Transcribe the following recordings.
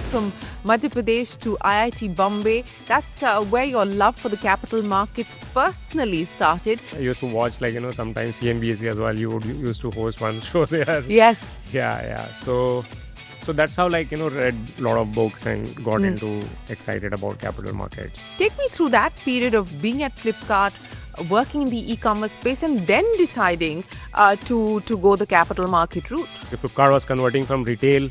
from Madhya Pradesh to IIT Bombay. That's where your love for the capital markets personally started. I used to watch sometimes CNBC as well. You used to host one show there. Yes. Yeah. So that's how read a lot of books and got into excited about capital markets. Take me through that period of being at Flipkart, working in the e-commerce space, and then deciding to go the capital market route. Flipkart was converting from retail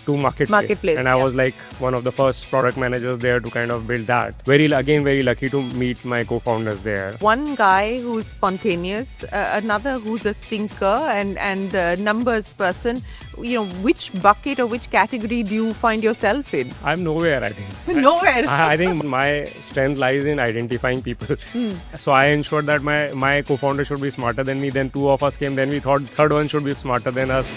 to marketplace. And I was one of the first product managers there to kind of build that. Very lucky to meet my co-founders there. One guy who's spontaneous, another who's a thinker and a numbers person. Which bucket or which category do you find yourself in? I'm nowhere, I think. Nowhere? I think my strength lies in identifying people. So I ensured that my co-founder should be smarter than me. Then two of us came. Then we thought third one should be smarter than us.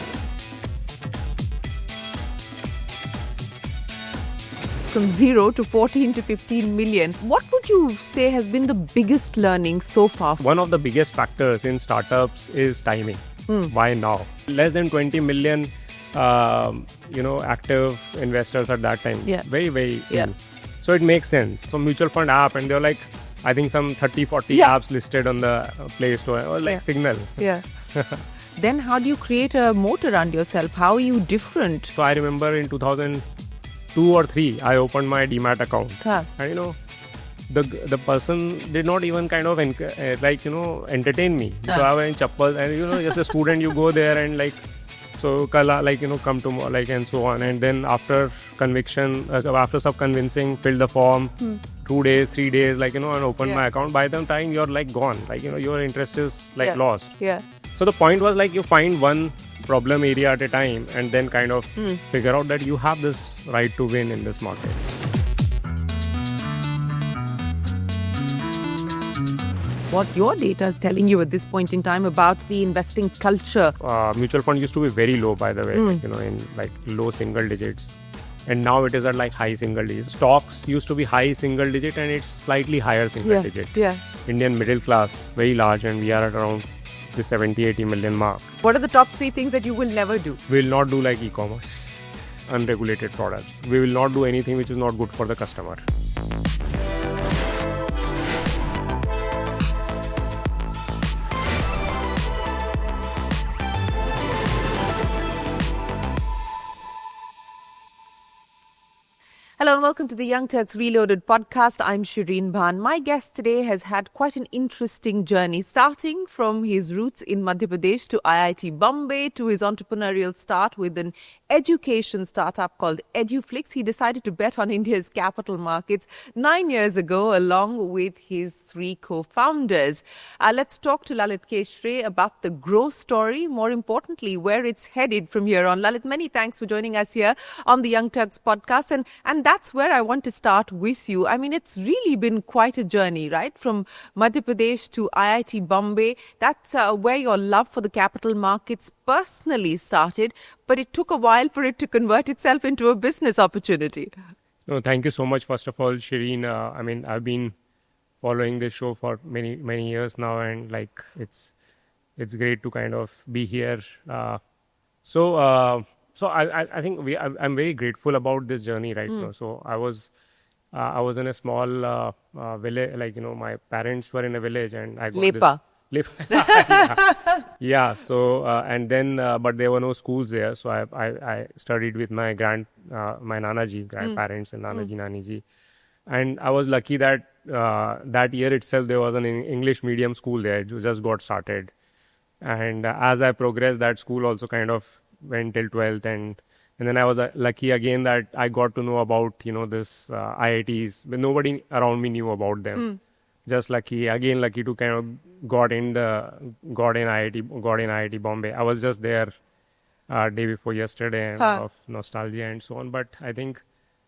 From 0 to 14 to 15 million. What would you say has been the biggest learning so far? One of the biggest factors in startups is timing. Why now? Less than 20 million, active investors at that time. Yeah. Very, very yeah. few. So it makes sense. So mutual fund app, and they're I think some 30, 40 apps listed on the Play Store, or Signal. Yeah. Then how do you create a moat around yourself? How are you different? So I remember in 2002 or 3, I opened my Demat account. And the person did not even kind of entertain me. So I was in chappal, and just a student, you go there and come to and so on. And then after conviction, after some convincing, fill the form. 2 days, 3 days, and open my account. By the time you're gone, your interest is lost. Yeah. So the point was you find one problem area at a time and then kind of figure out that you have this right to win in this market. What your data is telling you at this point in time about the investing culture? Mutual fund used to be very low, by the way, in low single digits. And now it is at high single digits. Stocks used to be high single digit and it's slightly higher single digit. Yeah. Indian middle class, very large, and we are at around the 70-80 million mark. What are the top 3 things that you will never do? We will not do e-commerce, unregulated products. We will not do anything which is not good for the customer. Hello and welcome to the Young Turks Reloaded podcast. I'm Shereen Bhan. My guest today has had quite an interesting journey, starting from his roots in Madhya Pradesh to IIT Bombay to his entrepreneurial start with an education startup called EduFlix. He decided to bet on India's capital markets 9 years ago along with his 3 co-founders. Let's talk to Lalit Keshre about the Groww story, more importantly, where it's headed from here on. Lalit, many thanks for joining us here on the Young Turks podcast. And that's where I want to start with you. I mean, it's really been quite a journey, right? From Madhya Pradesh to IIT Bombay. That's where your love for the capital markets personally started, but it took a while for it to convert itself into a business opportunity. No, thank you so much, first of all, Shereen. I've been following this show for many years now, and it's great to kind of be here. So I think I'm very grateful about this journey right now. So I was in a small village, my parents were in a village, and I got Lepa. Yeah. So and then but there were no schools there, so I studied with my Nanaji, grandparents, and Nanaji, Naniji, and I was lucky that that year itself there was an English medium school there. It just got started, and as I progressed, that school also kind of went till 12th, and then I was lucky again that I got to know about this IITs, but nobody around me knew about them. Just lucky to kind of got in IIT Bombay. I was just there day before yesterday, and of nostalgia and so on. But I think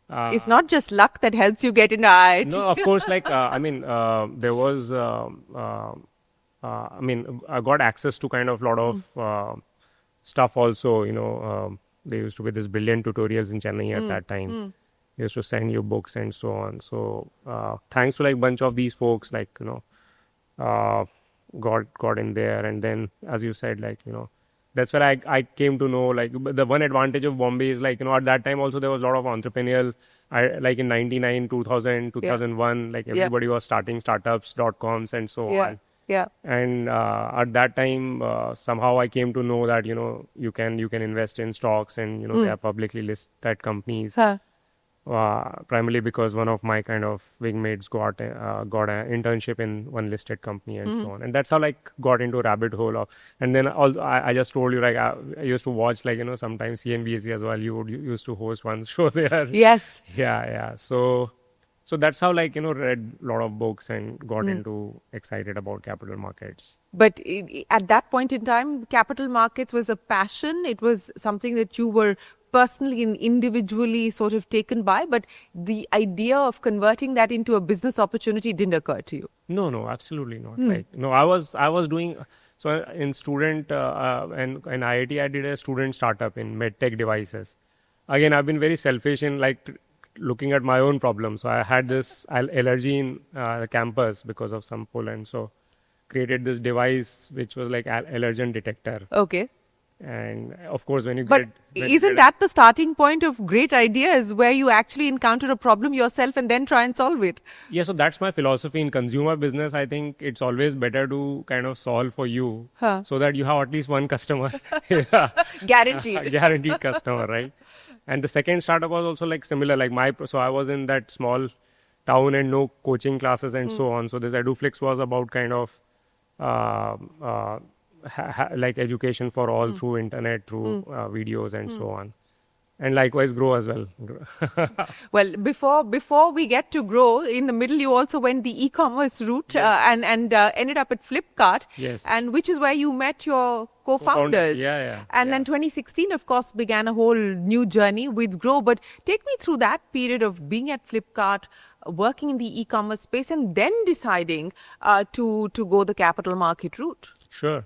it's not just luck that helps you get into IIT. No, of course. There was I got access to kind of lot of stuff also. There used to be this brilliant tutorials in Chennai at that time. They used to send you books and so on. So thanks to bunch of these folks, got in there. And then, as you said, that's where I came to know, like, the one advantage of Bombay is, like, at that time also there was a lot of entrepreneurial, like in 99, 2000, Yeah. 2001, like Yeah. everybody was starting startups, .coms and so Yeah. on. Yeah. And at that time, somehow I came to know that, you can invest in stocks, and, they are publicly listed companies. Huh. Primarily because one of my kind of wingmates got an internship in one listed company and so on, and that's how, like, got into a rabbit hole of. And then I just told you, like, I used to watch, like, sometimes CNBC as well. You used to host one show there. Yes. Yeah. So that's how, like, read a lot of books and got into excited about capital markets. But at that point in time, capital markets was a passion. It was something that you were personally and individually sort of taken by, but the idea of converting that into a business opportunity didn't occur to you. No, absolutely not. Like, no, I was doing, so in student and in IIT, I did a student startup in medtech devices. Again, I've been very selfish in, like, looking at my own problems. So I had this allergy in the campus because of some pollen. So created this device which was like allergen detector. Okay. And of course, when you But isn't that the starting point of great ideas, where you actually encounter a problem yourself and then try and solve it? Yeah, so that's my philosophy in consumer business. I think it's always better to kind of solve for you, so that you have at least one customer. Guaranteed. Guaranteed customer, right? And the second startup was also, like, similar. Like, so I was in that small town and no coaching classes and so on. So this EduFlix was about kind of like education for all through internet, through videos and so on. And likewise Groww as well. Well, before we get to Groww, in the middle you also went the e-commerce route, and ended up at Flipkart. Yes. And which is where you met your co-founders. Yeah. And then 2016, of course, began a whole new journey with Groww. But take me through that period of being at Flipkart, working in the e-commerce space, and then deciding to go the capital market route. Sure.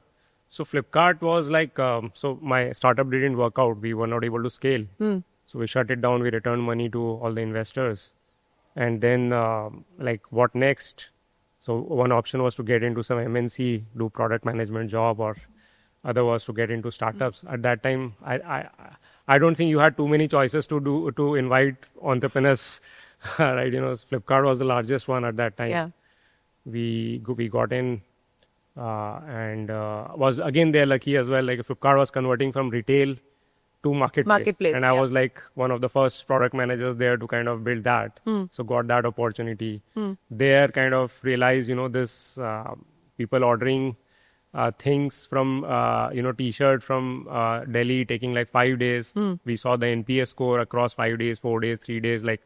So Flipkart was like, so my startup didn't work out. We were not able to scale. So we shut it down. We returned money to all the investors. And then, like, what next? So one option was to get into some MNC, do product management job, or other was to get into startups. At that time, I don't think you had too many choices to invite entrepreneurs, right? Flipkart was the largest one at that time. Yeah. We got in. And was again there lucky as well. Like, Flipkart was converting from retail to marketplace. And I was like one of the first product managers there to kind of build that. So got that opportunity. There kind of realized, this people ordering things from, t-shirt from Delhi taking like 5 days. We saw the NPS score across 5 days, 4 days, 3 days. Like,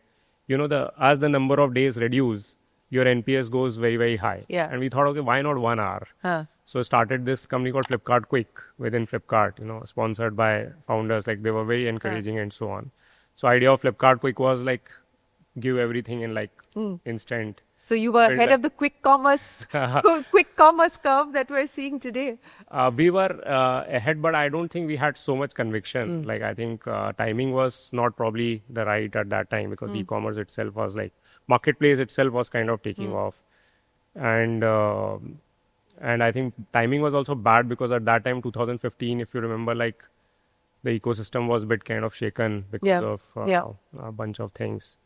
as the number of days reduce, your NPS goes very, very high. Yeah. And we thought, okay, why not 1 hour? So started this company called Flipkart Quick within Flipkart, sponsored by founders. Like, they were very encouraging and so on. So idea of Flipkart Quick was like, give everything in like instant. So you were ahead of the quick commerce curve that we're seeing today. We were ahead, but I don't think we had so much conviction. Like, I think timing was not probably the right at that time, because e-commerce itself was like, marketplace itself was kind of taking off. And I think timing was also bad, because at that time, 2015, if you remember, like, the ecosystem was a bit kind of shaken because of a bunch of things.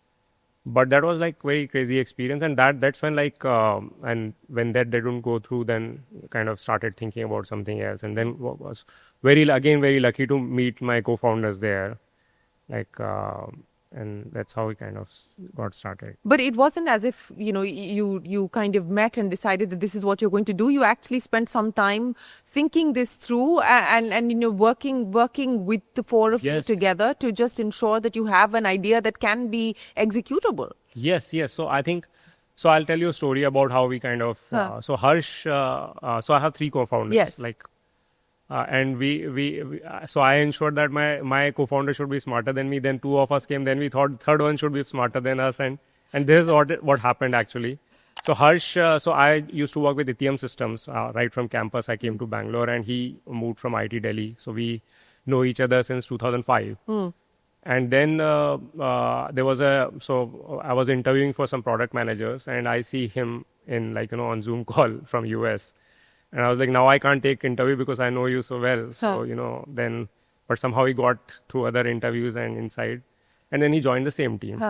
But that was like very crazy experience, and that's when, like, and when that didn't go through, then kind of started thinking about something else. And then was very lucky to meet my co-founders there, like, and that's how we kind of got started. But it wasn't as if, you kind of met and decided that this is what you're going to do. You actually spent some time thinking this through and working with the four of you together to just ensure that you have an idea that can be executable. Yes. So I think, so I'll tell you a story about how we kind of, so Harsh, so I have 3 co-founders. Yes. Like, and we so I ensured that my co-founder should be smarter than me. Then 2 of us came. Then we thought third one should be smarter than us. And this is what happened actually. So Harsh, so I used to work with Itium Systems right from campus. I came to Bangalore, and he moved from IT Delhi. So we know each other since 2005. And then there was so I was interviewing for some product managers, and I see him in, like, on Zoom call from US. And I was like, now I can't take interview because I know you so well. So, then, but somehow he got through other interviews and inside. And then he joined the same team.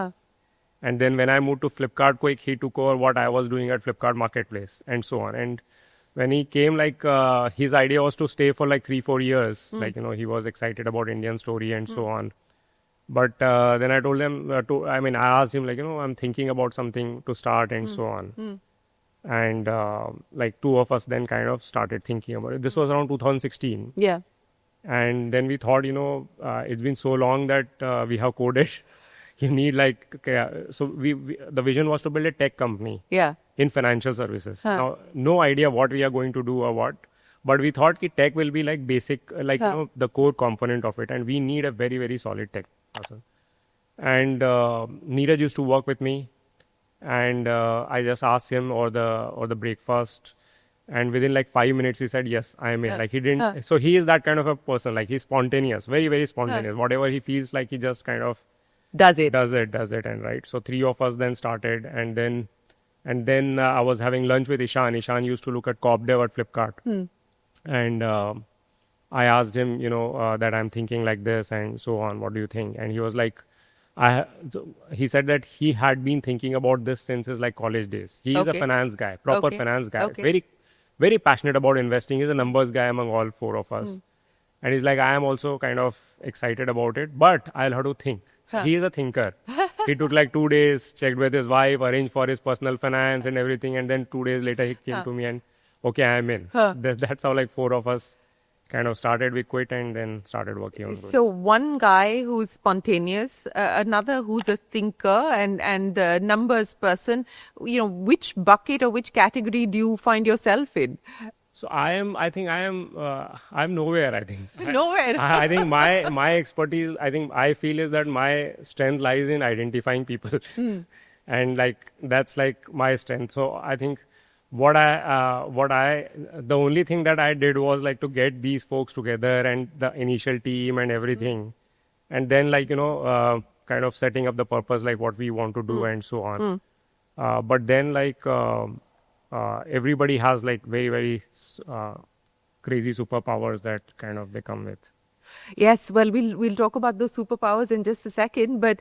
And then when I moved to Flipkart quick, he took over what I was doing at Flipkart Marketplace and so on. And when he came, his idea was to stay for 3-4 years. He was excited about Indian story and so on. But then I told him, I asked him, I'm thinking about something to start and so on. And two of us then kind of started thinking about it. This was around 2016. Yeah. And then we thought, it's been so long that we have coded. You need so the vision was to build a tech company in financial services. Now, no idea what we are going to do or what, but we thought that tech will be basic, the core component of it. And we need a very, very solid tech person. And Neeraj used to work with me, and I just asked him or the breakfast, and within 5 minutes he said, yes, I am in. He didn't, so he is that kind of a person, he's spontaneous, very, very spontaneous. Whatever he feels he just kind of does it. And right. So 3 of us then started, and then I was having lunch with Ishan. Ishan used to look at corp dev at Flipkart. And I asked him, that I'm thinking like this and so on. What do you think? And he was like, he said that he had been thinking about this since his college days. He is a finance guy, proper finance guy, very, very passionate about investing. He's a numbers guy among all 4 of us. And he's like, I am also kind of excited about it, but I'll have to think. He is a thinker. He took 2 days, checked with his wife, arranged for his personal finance and everything. And then 2 days later, he came to me and, okay, I'm in. That's how 4 of us kind of started. We quit and then started working on it. So one guy who's spontaneous, another who's a thinker and a numbers person. Which bucket or which category do you find yourself in? So I'm nowhere, I think. Nowhere. I think my expertise, I feel is that my strength lies in identifying people. And that's my strength. So I think the only thing that I did was to get these folks together and the initial team and everything. And then kind of setting up the purpose, what we want to do and so on. But then everybody has very, very crazy superpowers that kind of they come with. Yes, well, we'll talk about those superpowers in just a second. But,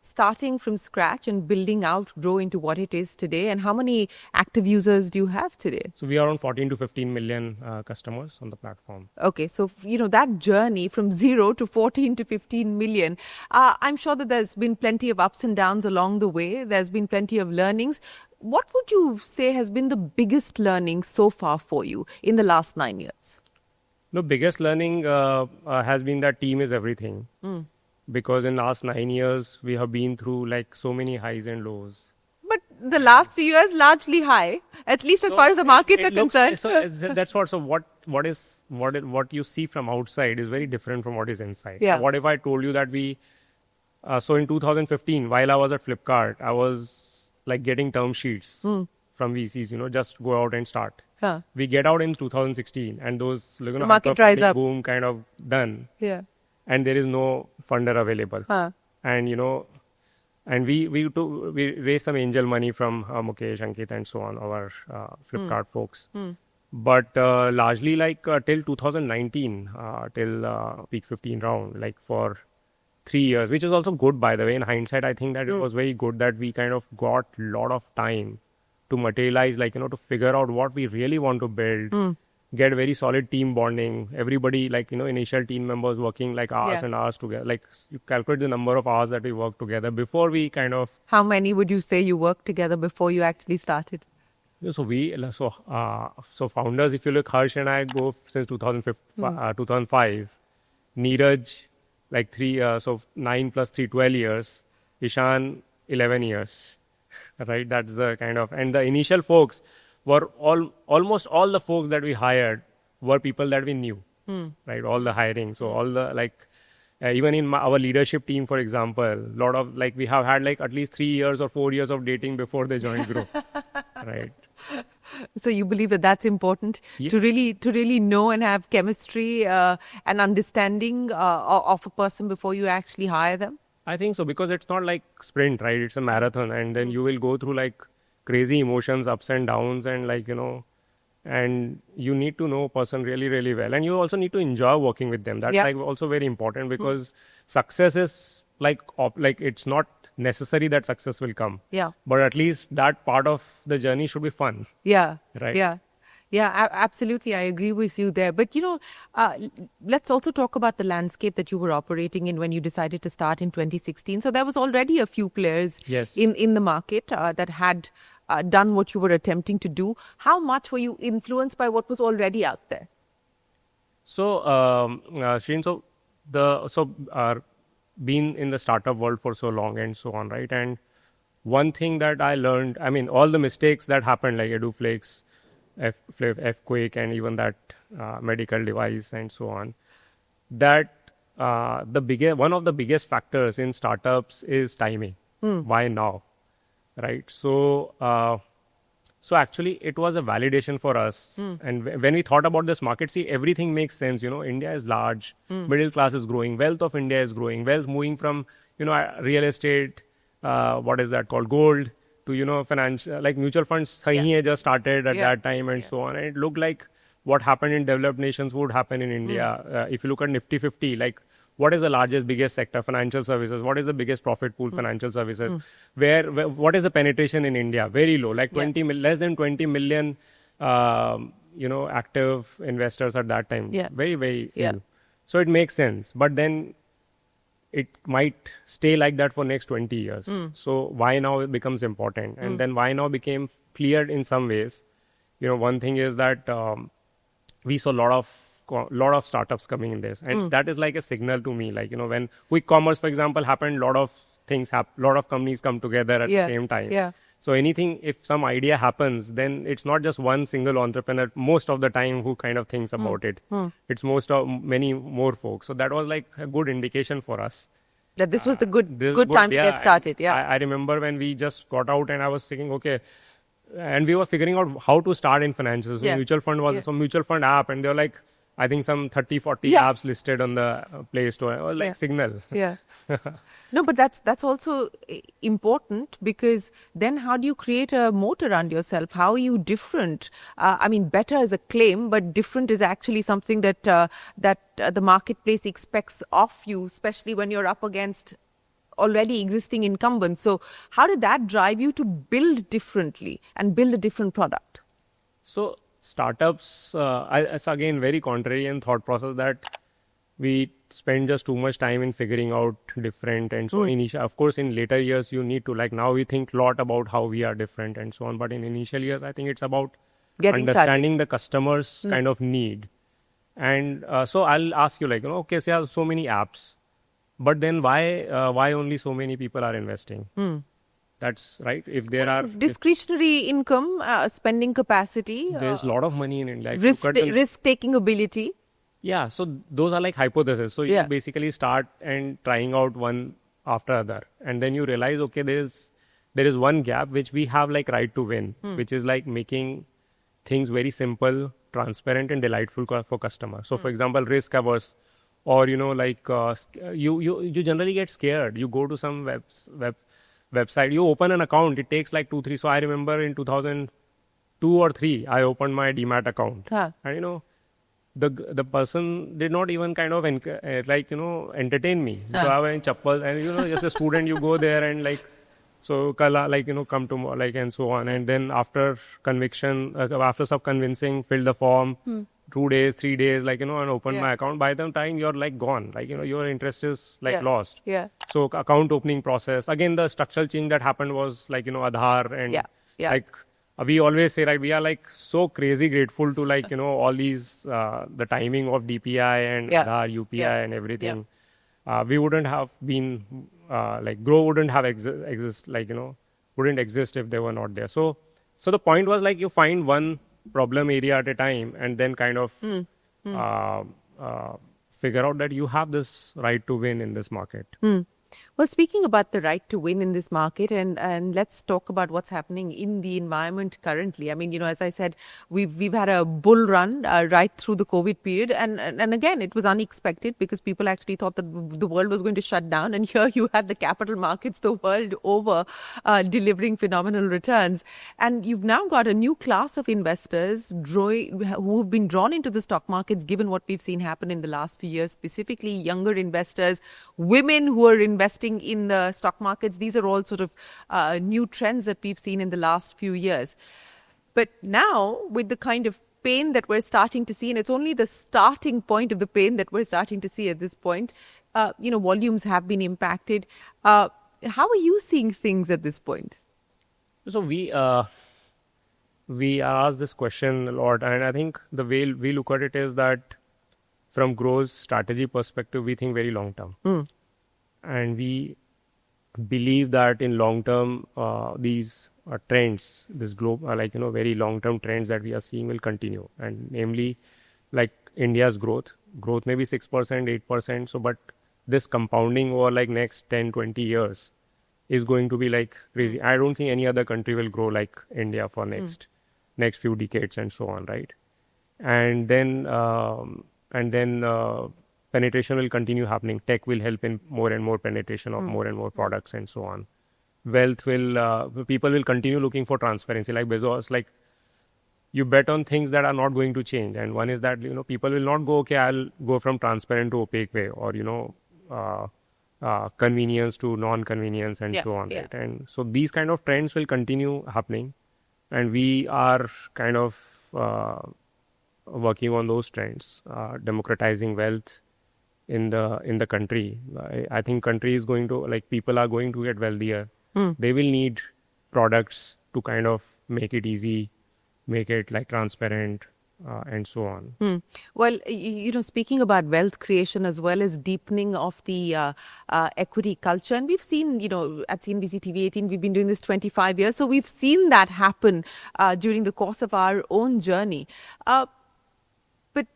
starting from scratch and building out Groww into what it is today, and how many active users do you have today? So we are around 14 to 15 million customers on the platform. Okay, so that journey from 0 to 14 to 15 million, I'm sure that there's been plenty of ups and downs along the way. There's been plenty of learnings. What would you say has been the biggest learning so far for you in the last 9 years? The biggest learning has been that team is everything. Because in last 9 years, we have been through so many highs and lows. But the last few years, largely high, at least as far as the markets are concerned. That's what. So what you see from outside is very different from what is inside. Yeah. What if I told you that so in 2015, while I was at Flipkart, I was getting term sheets from VCs, just go out and start. We get out in 2016 and those the market dries up. Boom kind of done. Yeah. And there is no funder available. And and we raised some angel money from Mukesh, Ankit and so on, our Flipkart folks. But largely till 2019, till peak 15 round, for 3 years, which is also good, by the way. In hindsight, I think that it was very good that we kind of got a lot of time to materialize, to figure out what we really want to build. Get very solid team bonding. Everybody, initial team members working hours and hours together. You calculate the number of hours that we worked together before we kind of. How many would you say you worked together before you actually started? So founders, if you look, Harsh and I go since 2005. Neeraj, 9 plus 3, 12 years. Ishan, 11 years. Right? That's the kind of, and the initial folks were almost all the folks that we hired were people that we knew, right? All the hiring. So all the even in our leadership team, for example, lot of we have had at least 3 years or 4 years of dating before they joined Groww, right? So you believe that that's important to really know and have chemistry and understanding of a person before you actually hire them? I think so, because it's not sprint, right? It's a marathon, and then you will go through crazy emotions, ups and downs, and and you need to know a person really, really well, and you also need to enjoy working with them. That's Yeah. like also very important, because success is like it's not necessary that success will come. Yeah. But at least that part of the journey should be fun. Yeah. Right. Yeah. Yeah, absolutely. I agree with you there. But, let's also talk about the landscape that you were operating in when you decided to start in 2016. So there was already a few players Yes. in the market that had done what you were attempting to do. How much were you influenced by what was already out there? So, Shereen, been in the startup world for so long and so on, right? And one thing that I learned, I mean, all the mistakes that happened, like EduFlakes, Fquake, and even that medical device and so on, that one of the biggest factors in startups is timing. Why now, right? So actually, it was a validation for us. And when we thought about this market, see, everything makes sense. India is large, middle class is growing, wealth of India is growing, wealth moving from, real estate, what is that called, gold, to, financial, like mutual funds, just started at that time and so on. And it looked like what happened in developed nations would happen in India. If you look at Nifty 50, like, what is the largest, biggest sector? Financial services. What is the biggest profit pool? Financial services. What is the penetration in India? Very low, like less than 20 million, active investors at that time. Very, very few. So it makes sense. But then it might stay like that for next 20 years. So why now it becomes important? And then why now became clear in some ways. One thing is that we saw a lot of startups coming in this, and that is like a signal to me, like, when quick commerce, for example, happened, lot of companies come together at the same time. So anything, if some idea happens, then it's not just one single entrepreneur most of the time who kind of thinks about it. It's many more folks. So that was like a good indication for us that this was the good time to get started. I remember when we just got out, and I was thinking, okay, and we were figuring out how to start in financials. So mutual fund was some mutual fund app, and they were like, I think some 30, 40 apps listed on the Play Store. Or like Signal. No, but that's also important, because then how do you create a moat around yourself? How are you different? I mean, better is a claim, but different is actually something that the marketplace expects of you, especially when you're up against already existing incumbents. So how did that drive you to build differently and build a different product? So startups, it's again very contrarian thought process that we spend just too much time in figuring out different. And so of course, in later years, you need to, like, now we think a lot about how we are different and so on. But in initial years, I think it's about understanding the customer's kind of need. And so I'll ask you, like, okay, so there are so many apps, but then why only so many people are investing? That's right. If there are discretionary income, spending capacity, there's a lot of money in it. Like risk-taking ability. Yeah, so those are like hypotheses. So you basically start and trying out one after other, and then you realize, okay, there is one gap which we have like right to win, which is like making things very simple, transparent, and delightful for customers. So, for example, risk averse, or you generally get scared. You go to some website, you open an account, it takes like 2-3. So I remember in 2002 or 3, I opened my Demat account, and the person did not even kind of entertain me. So I was in chappal, and just a student, you go there and like, so kala, like, come to like, and so on. And then after conviction, after some convincing, fill the form, 2 days, 3 days, like, and open my account. By the time you're like gone, like, your interest is like lost. So account opening process, again, the structural change that happened was like, Aadhaar, and like, we always say, right, we are like so crazy grateful to like, all these, the timing of DPI and Aadhaar, UPI and everything. We wouldn't have been, like, Groww wouldn't have wouldn't exist if they were not there. So the point was, like, you find one problem area at a time, and then kind of figure out that you have this right to win in this market. Well, speaking about the right to win in this market, and let's talk about what's happening in the environment currently. I mean, as I said, we've had a bull run right through the COVID period, and again, it was unexpected because people actually thought that the world was going to shut down, and here you had the capital markets the world over delivering phenomenal returns, and you've now got a new class of investors who've been drawn into the stock markets, given what we've seen happen in the last few years, specifically younger investors, women who are investing in the stock markets. These are all sort of new trends that we've seen in the last few years. But now, with the kind of pain that we're starting to see, and it's only the starting point of the pain that we're starting to see at this point, volumes have been impacted. How are you seeing things at this point? So we are asked this question a lot, and I think the way we look at it is that from Grow's strategy perspective, we think very long term. And we believe that in long term, these trends, this very long term trends that we are seeing will continue. And namely, like India's growth may be 6%, 8%. So, but this compounding over like next 10, 20 years is going to be like crazy. I don't think any other country will grow like India for next few decades and so on, right? And then penetration will continue happening. Tech will help in more and more penetration of more and more products and so on. Wealth people will continue looking for transparency. Like Bezos, like you bet on things that are not going to change. And one is that, people will not go, okay, I'll go from transparent to opaque way, or, convenience to non-convenience and so on. Yeah. Right? And so these kind of trends will continue happening. And we are kind of working on those trends, democratizing wealth in the country. I think country is going to, like, people are going to get wealthier. They will need products to kind of make it easy, make it like transparent, and so on. Well, speaking about wealth creation as well as deepening of the equity culture, and we've seen, at CNBC TV18, we've been doing this 25 years, so we've seen that happen during the course of our own journey. But,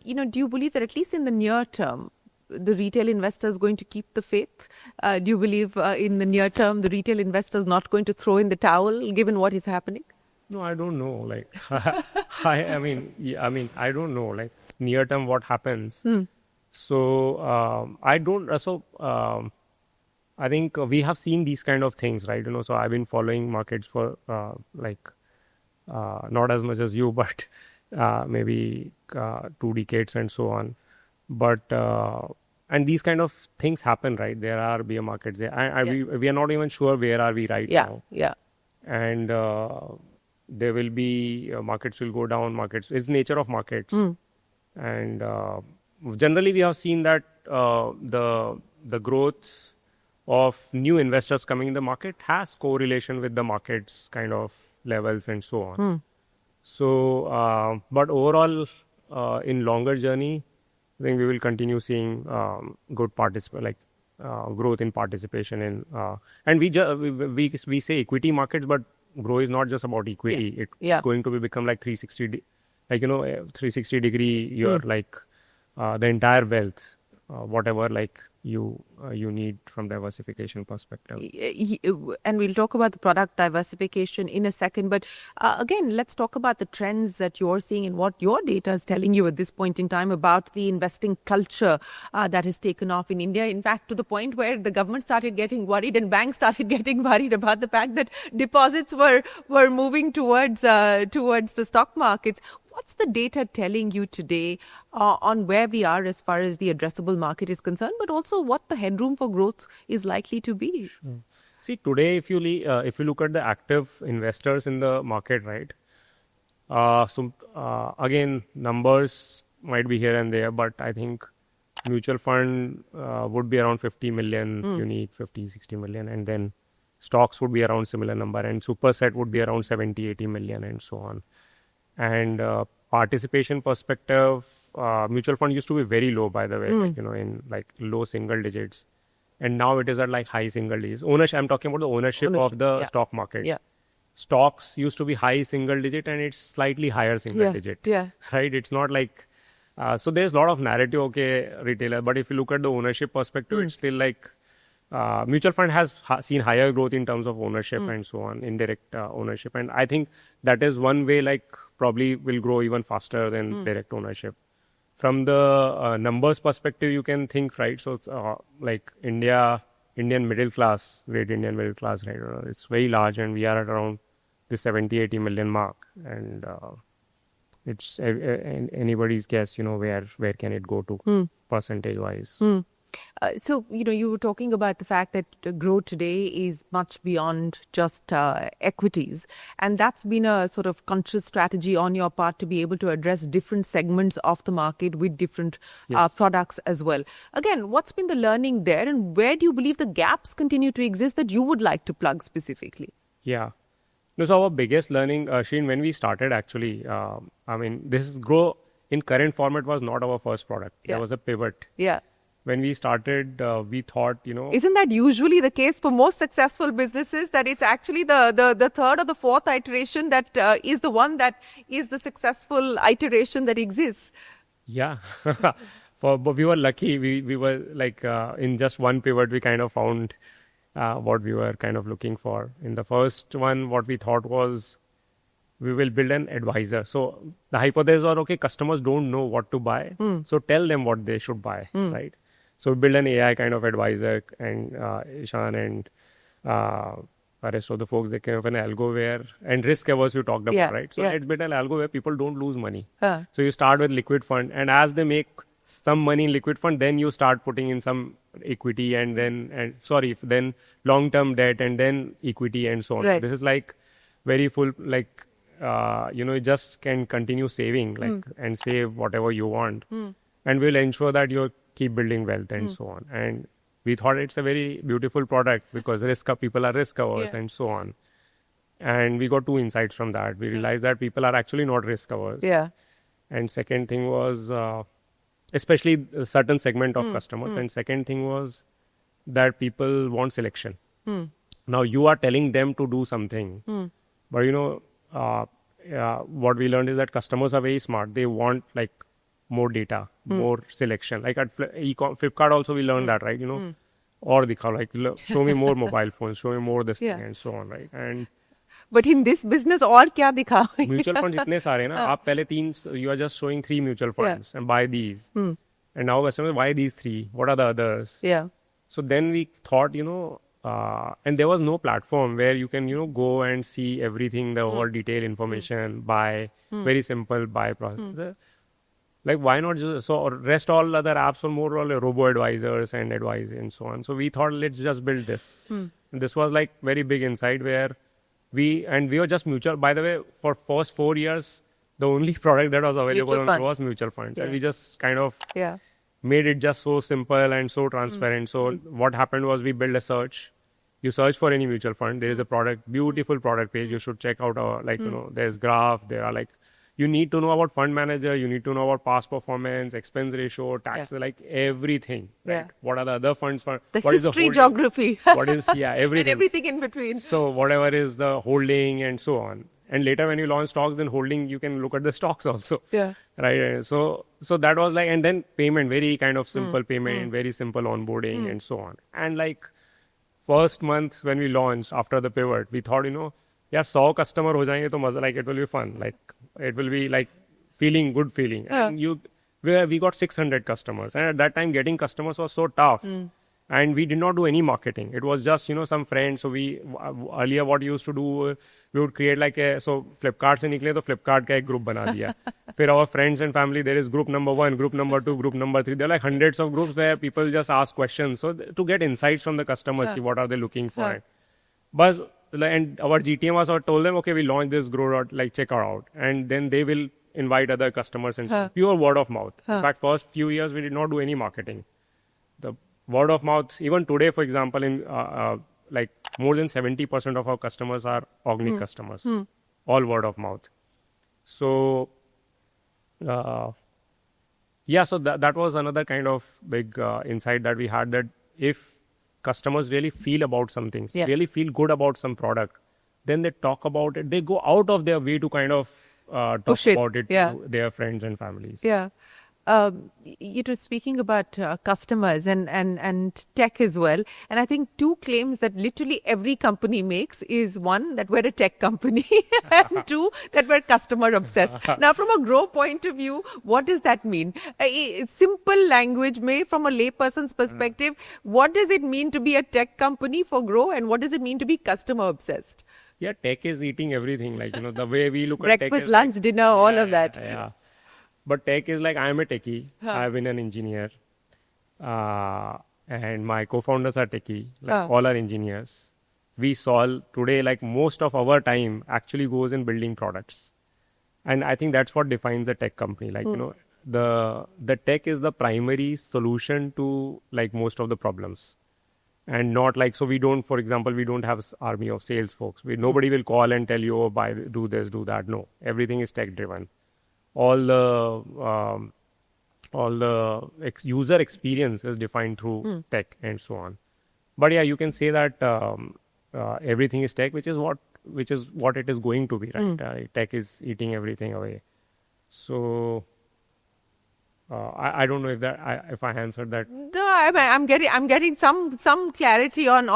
do you believe that at least in the near term, the retail investor is going to keep the faith? Do you believe in the near term, the retail investor is not going to throw in the towel given what is happening? No, I don't know. Like, I mean, I don't know. Like, near term, what happens? So, I think we have seen these kind of things, right? So I've been following markets for not as much as you, but maybe 2 decades and so on. But and these kind of things happen, right? There are bear markets there. We are not even sure where are we right now. Yeah. And there will be markets will go down. It's nature of markets. And generally we have seen that the growth of new investors coming in the market has correlation with the market's kind of levels and so on. So, but overall, in longer journey, I think we will continue seeing good growth in participation in, and we say equity markets, but Groww is not just about equity. It's going to become like 360, 360 degree. You're like the entire wealth, whatever like you need from diversification perspective. And we'll talk about the product diversification in a second. But again, let's talk about the trends that you're seeing and what your data is telling you at this point in time about the investing culture that has taken off in India. In fact, to the point where the government started getting worried and banks started getting worried about the fact that deposits were moving towards the stock markets. What's the data telling you today on where we are as far as the addressable market is concerned, but also what the headroom for growth is likely to be? See, today, if you look at the active investors in the market, right? Again, numbers might be here and there, but I think mutual fund would be around 50 million, unique 50, 60 million, and then stocks would be around similar number, and superset would be around 70, 80 million, and so on. And participation perspective, mutual fund used to be very low, by the way, in like low single digits. And now it is at like high single digits. Ownership, I'm talking about the ownership of the stock market. Yeah. Stocks used to be high single digit and it's slightly higher single digit. Yeah. Right? It's not like, so there's a lot of narrative, okay, retailer. But if you look at the ownership perspective, it's still like mutual fund has seen higher growth in terms of ownership and so on, indirect ownership. And I think that is one way like probably will grow even faster than direct ownership. From the numbers perspective, you can think, right? So like Indian middle class, great Indian middle class, right? It's very large, and we are at around the 70-80 million mark. And it's anybody's guess, where can it go to percentage wise. So, you were talking about the fact that Groww today is much beyond just equities. And that's been a sort of conscious strategy on your part to be able to address different segments of the market with different products as well. Again, what's been the learning there, and where do you believe the gaps continue to exist that you would like to plug specifically? Yeah. No, so our biggest learning, Shereen, when we started actually, this Groww in current format was not our first product. There was a pivot. Yeah. When we started, we thought, Isn't that usually the case for most successful businesses, that it's actually the third or the fourth iteration that is the one that is the successful iteration that exists? Yeah. But we were lucky. We were like, in just one pivot, we kind of found what we were kind of looking for. In the first one, what we thought was, we will build an advisor. So the hypothesis was, okay, customers don't know what to buy. So tell them what they should buy, right? So we build an AI kind of advisor, and Ishan and rest of the folks, they came up an algo where, and risk averse you talked about, right? So let's build an algo where people don't lose money. So you start with liquid fund, and as they make some money in liquid fund, then you start putting in some equity and then long-term debt and then equity and so on. Right. So this is like very full, like, you just can continue saving and save whatever you want. And we'll ensure that you keep building wealth and so on. And we thought it's a very beautiful product because people are risk averse and so on. And we got two insights from that. We realized that people are actually not risk averse. Yeah. And second thing was, especially a certain segment of customers. And second thing was that people want selection. Now you are telling them to do something, but what we learned is that customers are very smart. They want like more data, more selection. Like at Flipkart also we learned that, right? Or show me more mobile phones, show me more this thing and so on, right? And but in this business, और क्या दिखा? Mutual funds इतने सारे ना, आप पहले you are just showing 3 mutual funds and buy these. And now customers, why these 3? What are the others? Yeah. So then we thought, and there was no platform where you can, go and see everything, the whole detailed information, buy, very simple buy process. Like, why not just, so rest all other apps were more like robo-advisors and advice and so on. So we thought, let's just build this. And this was like very big insight where we were just mutual. By the way, for first 4 years, the only product that was available was mutual funds. And we just kind of made it just so simple and so transparent. So what happened was we built a search. You search for any mutual fund. There is a product, beautiful product page. You should check out our, there's graph. There are like, you need to know about fund manager. You need to know about past performance, expense ratio, tax, like everything. Right? What are the other funds for? The what history, geography. What is, everything. And everything in between. So whatever is the holding and so on. And later when you launch stocks, then holding, you can look at the stocks also. Yeah. Right. So that was like, and then payment, very kind of simple payment, very simple onboarding and so on. And like first month when we launched after the pivot, we thought, 100 customer ho jayenge to maza, like it will be fun. Like it will be like good feeling. And we got 600 customers. And at that time, getting customers was so tough. And we did not do any marketing. It was just, some friends. So we, earlier what we used to do, we would create like so Flipkart se nikle to Flipkart ka ek group bana diya. For our friends and family, there is group number 1, group number 2, group number 3. There are like hundreds of groups where people just ask questions. So to get insights from the customers, what are they looking for? But, and our GTM also told them, okay, we launched this Groww, like check her out. And then they will invite other customers and pure word of mouth. In fact, first few years, we did not do any marketing. The word of mouth, even today, for example, in like more than 70% of our customers are organic customers, all word of mouth. So, so that was another kind of big insight that we had, that if customers really feel about something, really feel good about some product, then they talk about it. They go out of their way to kind of talk about it to their friends and families. Yeah. You were speaking about customers and tech as well. And I think two claims that literally every company makes is one, that we're a tech company, and two, that we're customer obsessed. Now, from a Groww point of view, what does that mean? Simple language, from a layperson's perspective, what does it mean to be a tech company for Groww, and what does it mean to be customer obsessed? Yeah, tech is eating everything. Like, the way we look at tech Breakfast, is lunch, dinner, all of that. Yeah. But tech is like, I'm a techie. I've been an engineer. And my co-founders are techie. Like, all are engineers. We solve today, like, most of our time actually goes in building products. And I think that's what defines a tech company. Like, the tech is the primary solution to, like, most of the problems. And not like, so we don't, for example, we don't have army of sales folks. Nobody will call and tell you, oh, do this, do that. No, everything is tech driven. All the user experience is defined through tech and so on. But yeah, you can say that everything is tech, which is what it is going to be, right? Tech is eating everything away. So I don't know if I answered that. No, I'm getting some clarity on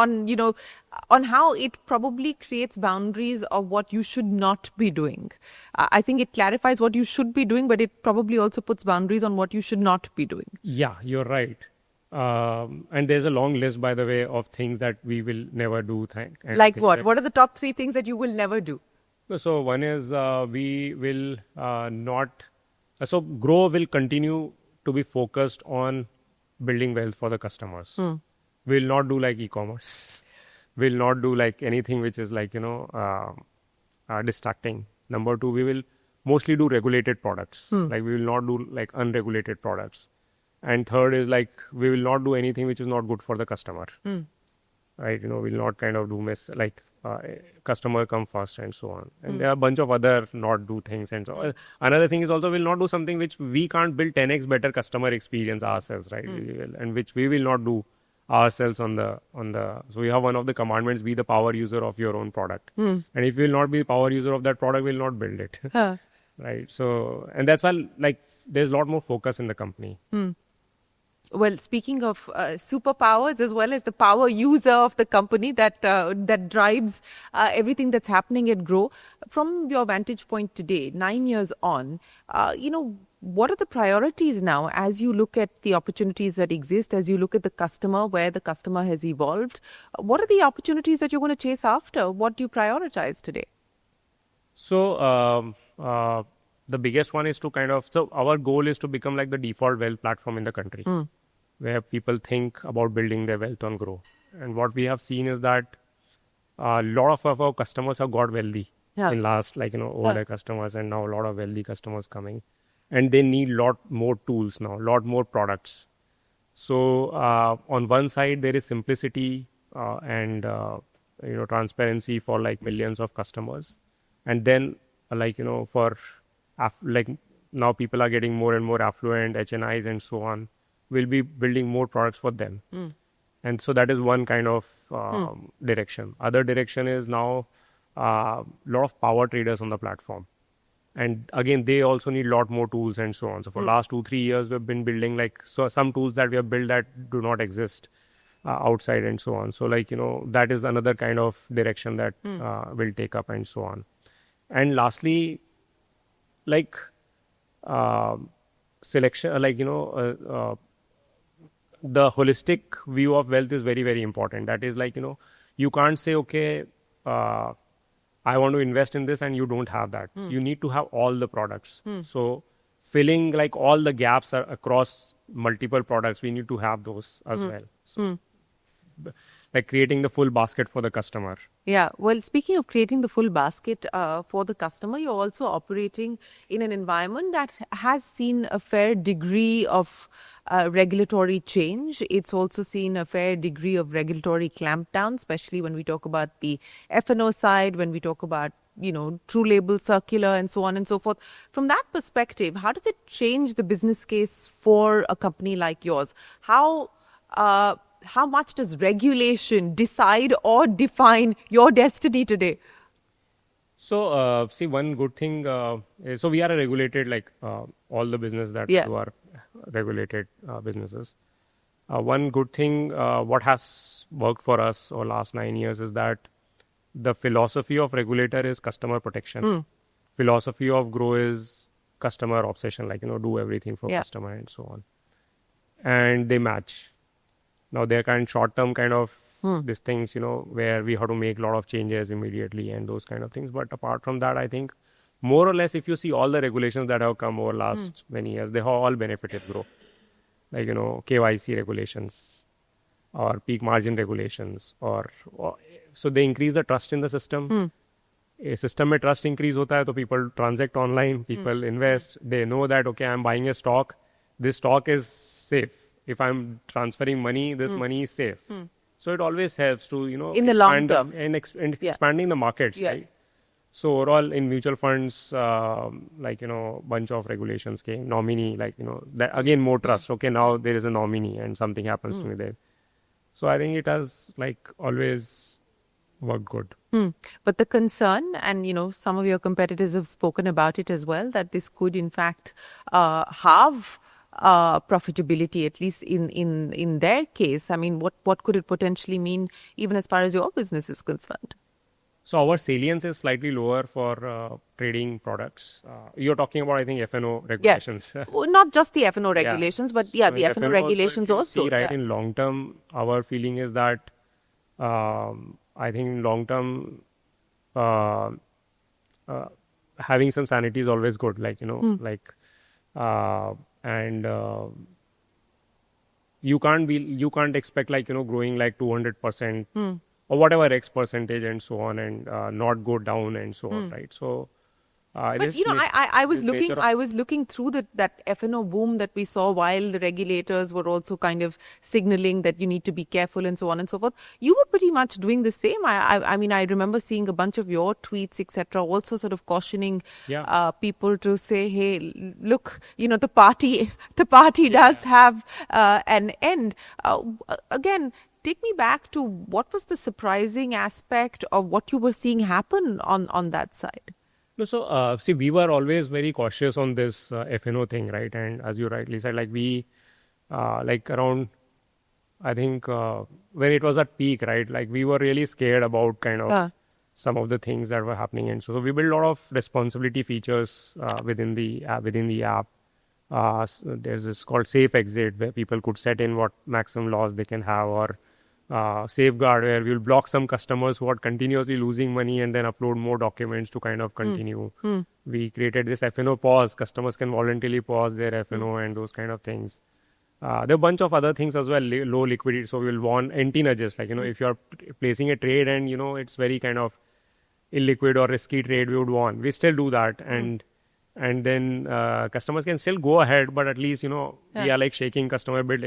how it probably creates boundaries of what you should not be doing. I think it clarifies what you should be doing, but it probably also puts boundaries on what you should not be doing. Yeah, you're right. And there's a long list, by the way, of things that we will never do. Like what? What are the top 3 things that you will never do? So one is we will not. So Groww will continue to be focused on building wealth for the customers. We'll not do like e-commerce. We'll not do like anything which is like, distracting. Number 2, we will mostly do regulated products. Like we will not do like unregulated products. And third is like, we will not do anything which is not good for the customer. Right? We'll not kind of do customer come first and so on. And there are a bunch of other not do things and so on. Another thing is also we'll not do something which we can't build 10x better customer experience ourselves, right? And which we will not do ourselves on the, so we have one of the commandments, be the power user of your own product. And if you will not be the power user of that product, we'll not build it. Right? So, and that's why like there's a lot more focus in the company. Well, speaking of superpowers as well as the power user of the company that drives everything that's happening at Groww, from your vantage point today, 9 years on, what are the priorities now as you look at the opportunities that exist, as you look at the customer, where the customer has evolved? What are the opportunities that you're going to chase after? What do you prioritize today? So, the biggest one is to so our goal is to become like the default wealth platform in the country. Where people think about building their wealth on Groww. And what we have seen is that a lot of our customers have got wealthy in last, older customers, and now a lot of wealthy customers coming. And they need a lot more tools now, a lot more products. So on one side, there is simplicity and, transparency for like millions of customers. And then for now people are getting more and more affluent, HNIs and so on. We'll be building more products for them. And so that is one kind of direction. Other direction is now a lot of power traders on the platform. And again, they also need a lot more tools and so on. So for last 2-3 years, we've been building some tools that we have built that do not exist outside and so on. So that is another kind of direction that we'll take up and so on. And lastly, selection, the holistic view of wealth is very, very important. That is you can't say, okay, I want to invest in this and you don't have that. You need to have all the products. So filling all the gaps across multiple products, we need to have those as well. So creating the full basket for the customer. Yeah. Well, speaking of creating the full basket for the customer, you're also operating in an environment that has seen a fair degree of regulatory change. It's also seen a fair degree of regulatory clampdown, especially when we talk about the F&O side, when we talk about, True Label Circular and so on and so forth. From that perspective, how does it change the business case for a company like yours? How much does regulation decide or define your destiny today? So, see, one good thing is, so we are a regulated, all the business that you are regulated businesses. One good thing, what has worked for us over last 9 years is that the philosophy of regulator is customer protection. Philosophy of Groww is customer obsession, like, do everything for customer and so on. And they match. Now, they're kind of short-term kind of these things, where we have to make a lot of changes immediately and those kind of things. But apart from that, I think more or less, if you see all the regulations that have come over last many years, they have all benefited Groww. Like, KYC regulations or peak margin regulations or so they increase the trust in the system. A system में trust increase होता है, तो people transact online, people invest, they know that, okay, I'm buying a stock, this stock is safe. If I'm transferring money, this money is safe. So it always helps to, in the long term and expanding the markets, right? So overall in mutual funds, bunch of regulations came, nominee, that again, more trust. Okay, now there is a nominee and something happens to me there. So I think it has always worked good. But the concern, and some of your competitors have spoken about it as well, that this could in fact halve profitability, at least in their case. I mean, what could it potentially mean even as far as your business is concerned? So our salience is slightly lower for trading products. You're talking about, I think, F&O regulations. Yes. Well, not just the F&O regulations, but the F&O regulations also. See, right, in long term, our feeling is that I think in long term, having some sanity is always good. And you can't expect growing 200%. Or whatever X percentage and so on, and not go down and so on, right? So, but I was looking through that F&O boom that we saw while the regulators were also kind of signaling that you need to be careful and so on and so forth. You were pretty much doing the same. I mean, I remember seeing a bunch of your tweets, etc., also sort of cautioning people to say, hey, look, the party does have an end. Again, take me back to what was the surprising aspect of what you were seeing happen on that side? No, so see, we were always very cautious on this F&O thing, right? And as you rightly said, we around, I think when it was at peak, right? We were really scared about kind of some of the things that were happening, and so we built a lot of responsibility features within the app. So there's this called Safe Exit, where people could set in what maximum loss they can have, or Safeguard, where we'll block some customers who are continuously losing money and then upload more documents to kind of continue. We created this F&O pause. Customers can voluntarily pause their F&O and those kind of things. There are a bunch of other things as well, low liquidity. So we'll want anti-nudges, if you're placing a trade and, it's very kind of illiquid or risky trade, we would want. We still do that. And then customers can still go ahead, but at least, we are shaking customer a bit,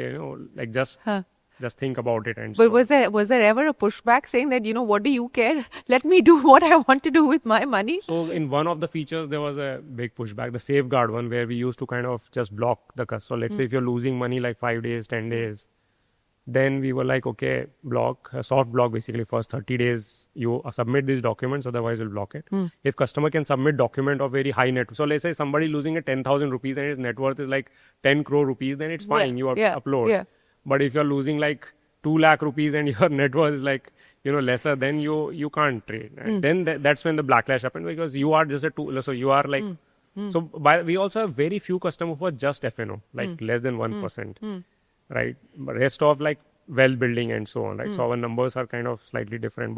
just think about it. And but was there ever a pushback saying that, what do you care? Let me do what I want to do with my money? So in one of the features, there was a big pushback, the Safeguard one, where we used to kind of just block the customer. Let's say if you're losing money 5 days, 10 days, then we were okay, block, soft block basically. First 30 days, you submit these documents, otherwise we'll block it. If customer can submit document of very high net, so let's say somebody losing 10,000 rupees and his net worth is 10 crore rupees, then it's fine, you upload. Yeah. But if you're losing 2 lakh rupees and your net worth is lesser, then you can't trade. And then that's when the backlash happened, because you are just a tool. So you are so we also have very few customers who are just F&O, less than 1%, right? But rest of well building and so on, right? So our numbers are kind of slightly different,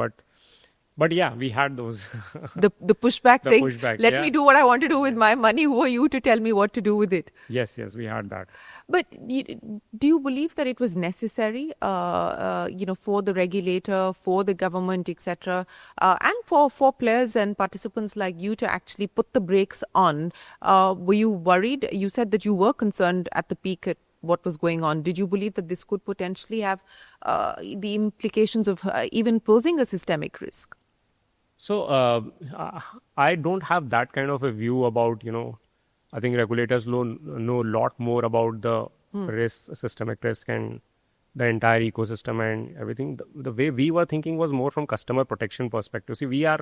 but yeah, we had those. the pushback saying, let me do what I want to do with my money. Who are you to tell me what to do with it? Yes, we had that. But do you believe that it was necessary, for the regulator, for the government, etc., and for players and participants like you to actually put the brakes on? Were you worried? You said that you were concerned at the peak at what was going on. Did you believe that this could potentially have the implications of even posing a systemic risk? So I don't have that kind of a view about, I think regulators know a lot more about the risk, systemic risk, and the entire ecosystem and everything. The way we were thinking was more from customer protection perspective. See, we are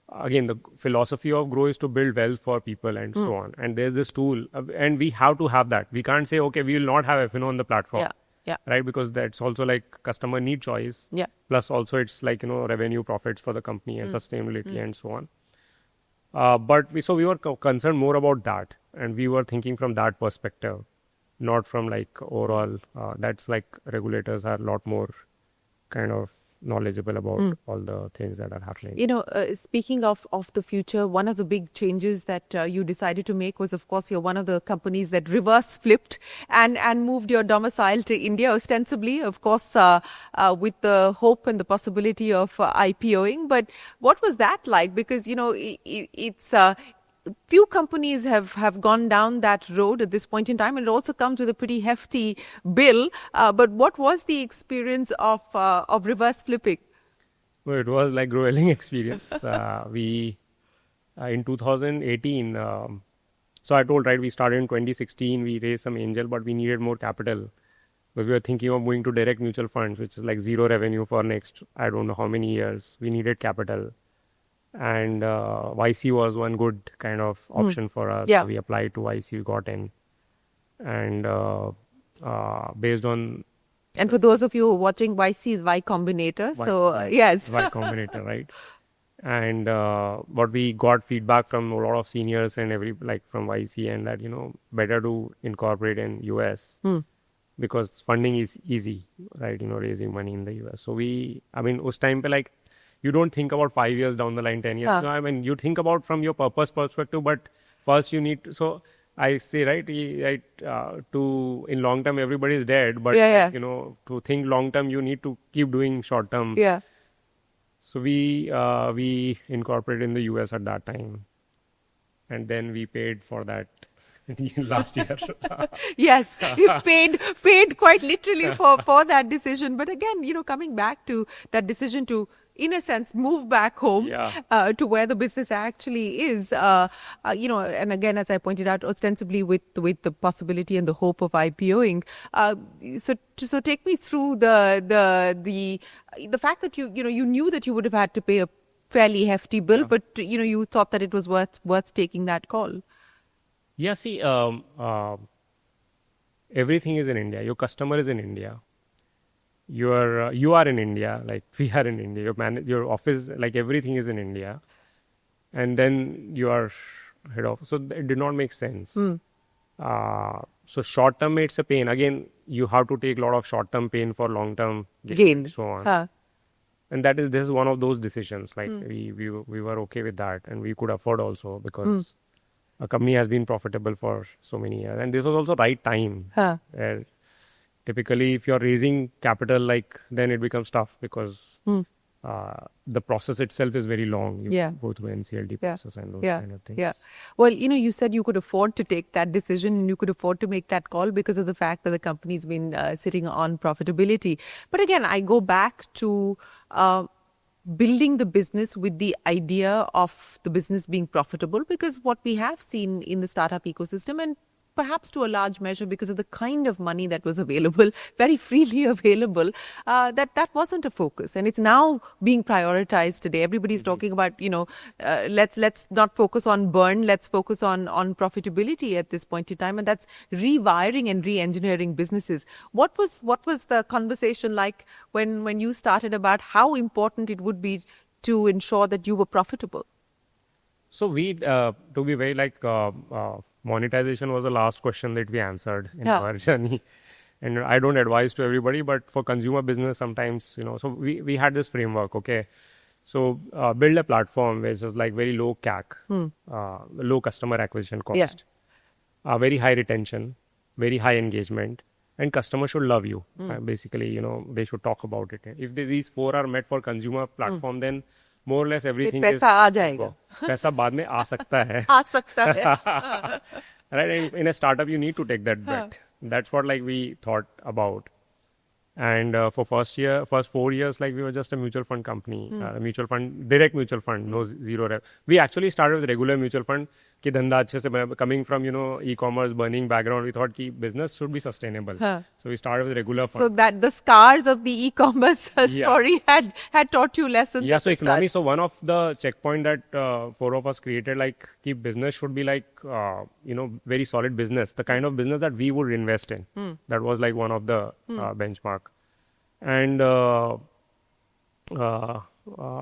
again, the philosophy of Groww is to build wealth for people and so on. And there's this tool, and we have to have that. We can't say, okay, we will not have F&O on the platform. Yeah. Right, because that's also like customer need choice. Yeah. Plus also it's like, revenue profits for the company and sustainability and so on. But we were concerned more about that, and we were thinking from that perspective, not from like overall. That's like regulators are a lot more kind of knowledgeable about all the things that are happening. Speaking of the future, one of the big changes that you decided to make was, of course, you're one of the companies that reverse flipped and moved your domicile to India, ostensibly, of course, with the hope and the possibility of IPOing. But what was that like? Because, it's few companies have gone down that road at this point in time, and it also comes with a pretty hefty bill. But what was the experience of reverse flipping? Well, it was like grueling experience. We in 2018. So I told, right, we started in 2016. We raised some angel, but we needed more capital. Because we were thinking of moving to direct mutual funds, which is like zero revenue for next, I don't know how many years. We needed capital. And YC was one good kind of option for us. Yeah. So we applied to YC, we got in. And based on... And for those of you who are watching, YC is Y Combinator. Yes. Y Combinator, right. And but we got feedback from a lot of seniors and from YC, and that, better to incorporate in US. Because funding is easy, right? Raising money in the US. So us time pe like, you don't think about 5 years down the line, 10 years. No, you think about from your purpose perspective, but first you need to, so I say, right, in long term, everybody is dead, but, to think long term, you need to keep doing short term. Yeah. So we incorporated in the US at that time. And then we paid for that last year. Yes, you paid quite literally for that decision. But again, coming back to that decision to, in a sense, move back home to where the business actually is, and again, as I pointed out, ostensibly with the possibility and the hope of IPOing. So take me through the fact that you knew that you would have had to pay a fairly hefty bill, but you thought that it was worth taking that call. Yeah, see, everything is in India. Your customer is in India. You are in India, like we are in India. Your office, like everything is in India, and then you are head office. So it did not make sense. So short term, it's a pain. Again, you have to take a lot of short term pain for long term gain, and so on. And this is one of those decisions. Like we were okay with that, and we could afford also because a company has been profitable for so many years, and this was also right time. Typically, if you're raising capital, then it becomes tough because the process itself is very long. You go through NCLT process and those kind of things. Yeah. Well, you said you could afford to take that decision and you could afford to make that call because of the fact that the company's been sitting on profitability. But again, I go back to building the business with the idea of the business being profitable, because what we have seen in the startup ecosystem, and perhaps to a large measure because of the kind of money that was available, very freely available, that wasn't a focus. And it's now being prioritized today. Everybody's talking about, let's not focus on burn, let's focus on profitability at this point in time. And that's rewiring and re-engineering businesses. What was the conversation like when you started about how important it would be to ensure that you were profitable? So we, to be very monetization was the last question that we answered in our journey. And I don't advise to everybody, but for consumer business, sometimes, so we had this framework, okay. So build a platform which is like very low CAC, low customer acquisition cost, very high retention, very high engagement, and customers should love you. Basically, they should talk about it. If these four are met for consumer platform, then more or less everything is... पैसा आ जाएगा. पैसा बाद में आ सकता है. आ सकता है. Right? And in a startup, you need to take that bet. That's what we thought about. And for first 4 years, we were just a mutual fund company, direct mutual fund, no zero. We actually started with regular mutual fund. कि धंधा अच्छे से बने. Coming from, e-commerce, burning background, we thought कि business should be sustainable. So we started with regular fund. So that the scars of the e-commerce Yeah. story had taught you lessons. Yeah, at so the economy. start. So one of the checkpoint that four of us created, like, कि business should be like, very solid business. The kind of business that we would invest in. That was like one of the benchmark. And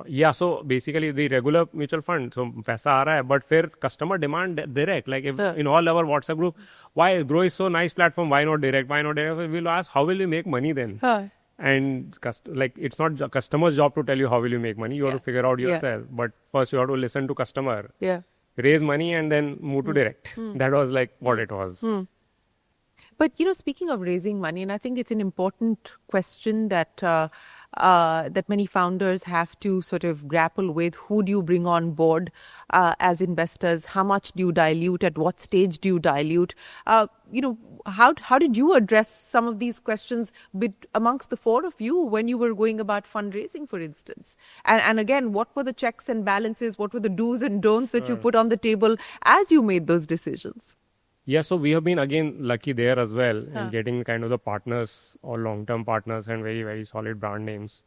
yeah, so basically the regular mutual fund, so पैसा आ रहा है, but फिर customer demand direct, like if in all our WhatsApp group, why Groww is so nice platform, why not direct? We'll ask, how will we make money then? And like, it's not customer's job to tell you how will you make money. You have to figure out yourself. But first you have to listen to customer, raise money, and then move to direct. That was like what it was. But, speaking of raising money, and I think it's an important question that that many founders have to sort of grapple with. Who do you bring on board as investors? How much do you dilute? At what stage do you dilute? How did you address some of these questions amongst the four of you when you were going about fundraising, for instance? And again, what were the checks and balances? What were the do's and don'ts that you put on the table as you made those decisions? Yeah, so we have been again lucky there as well in getting kind of the partners or long-term partners and very, very solid brand names.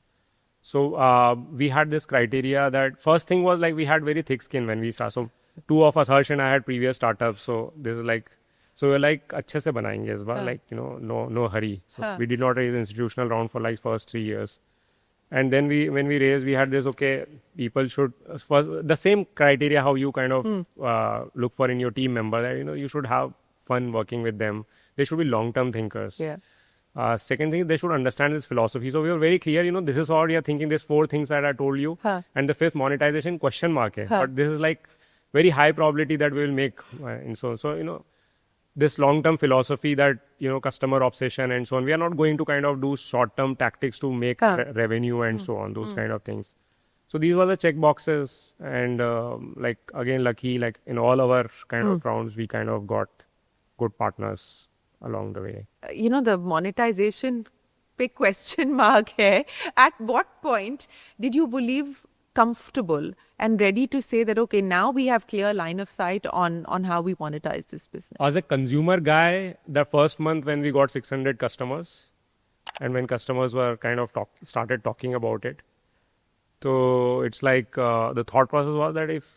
So we had this criteria that first thing was like we had very thick skin when we started. So two of us, Harsh and I, had previous startups. So this is like, so we're like, अच्छे से बनाएंगे इस बार, like, no hurry. So we did not raise institutional round for like first 3 years. And then when we raised, we had this, okay, people should, first, the same criteria how you kind of look for in your team member, that, you should have fun working with them. They should be long-term thinkers. Yeah. Second thing, they should understand this philosophy. So we were very clear, this is all you're thinking, these 4 things that I told you. And the 5th, monetization, question mark. But this is like very high probability that we will make. And so, this long-term philosophy that, customer obsession and so on. We are not going to kind of do short-term tactics to make revenue and so on, those kind of things. So these were the check boxes. And like, again, lucky, like in all our kind of rounds, we kind of got good partners along the way. The monetization, big question mark here. At what point did you believe comfortable and ready to say that, okay, now we have clear line of sight on how we monetize this business? As a consumer guy, the first month when we got 600 customers and when customers were kind of started talking about it, so it's like the thought process was that if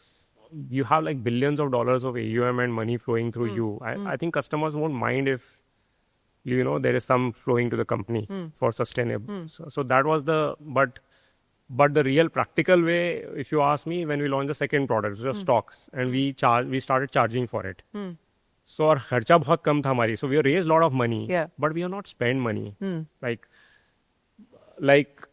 you have like billions of dollars of AUM and money flowing through you, I think customers won't mind if, there is some flowing to the company for sustainable. So that was but the real practical way, if you ask me, when we launched the second product, which was stocks, and we started charging for it. So our kharcha bahut kam tha hamari. So we raised a lot of money, but we have not spent money. Like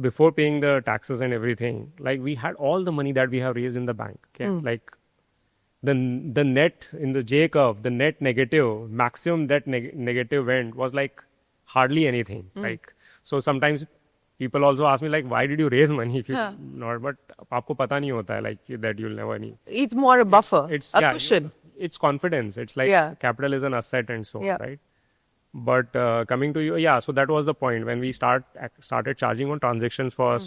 before paying the taxes and everything, like we had all the money that we have raised in the bank. Okay? Like the net in the J curve, the net negative, maximum that negative went was like hardly anything. Like, so sometimes people also ask me, like, why did you raise money if you not? But आपको पता नहीं होता है, like, that you'll never need. It's more a buffer, it's a cushion. It's confidence. It's like capital is an asset and so on, right? But coming to you, so that was the point when we started charging on transactions for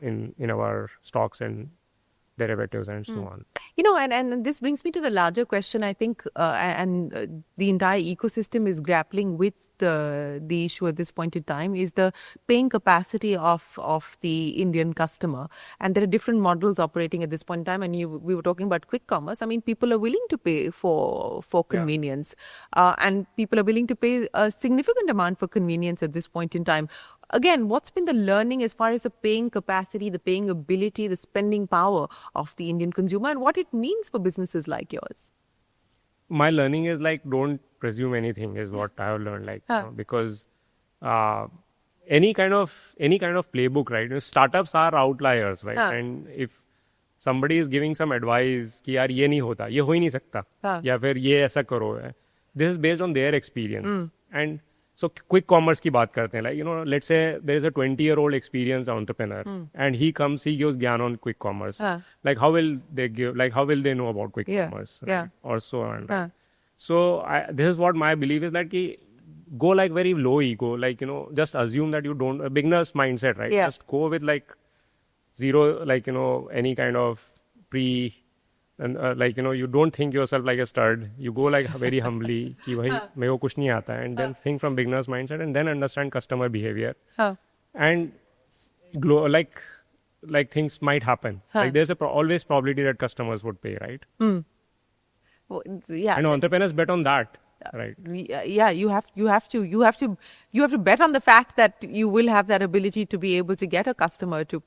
in our stocks and derivatives and so on. And this brings me to the larger question, I think, and the entire ecosystem is grappling with the issue at this point in time, is the paying capacity of the Indian customer. And there are different models operating at this point in time. And we were talking about quick commerce. I mean, people are willing to pay for convenience. And people are willing to pay a significant amount for convenience at this point in time. Again, what's been the learning as far as the paying capacity, the paying ability, the spending power of the Indian consumer, and what it means for businesses like yours? My learning is like, don't presume anything is what I have learned, like, because any kind of playbook, right? Startups are outliers, right? And if somebody is giving some advice कि यार ये नहीं होता, ये हो ही नहीं सकता, या फिर ये ऐसा करो, this is based on their experience. And so quick commerce की बात करते हैं, like, let's say there is a 20-year-old experienced entrepreneur and he gives gyan on quick commerce. Like, how will they know about quick commerce, right? Or so on, right? So this is what my belief is, that go like very low ego, like, just assume that you don't, a beginner's mindset, right? Just go with like zero, like, any kind of and like, you don't think yourself like a stud. You go like very humbly, कि भाई मेरे को कुछ नहीं आता, and then think from beginner's mindset, and then understand customer behavior, and like things might happen. Like there's always probability that customers would pay, right? Well, yeah. And entrepreneurs bet on that, right? Yeah, you have to bet on the fact that you will have that ability to be able to get a customer to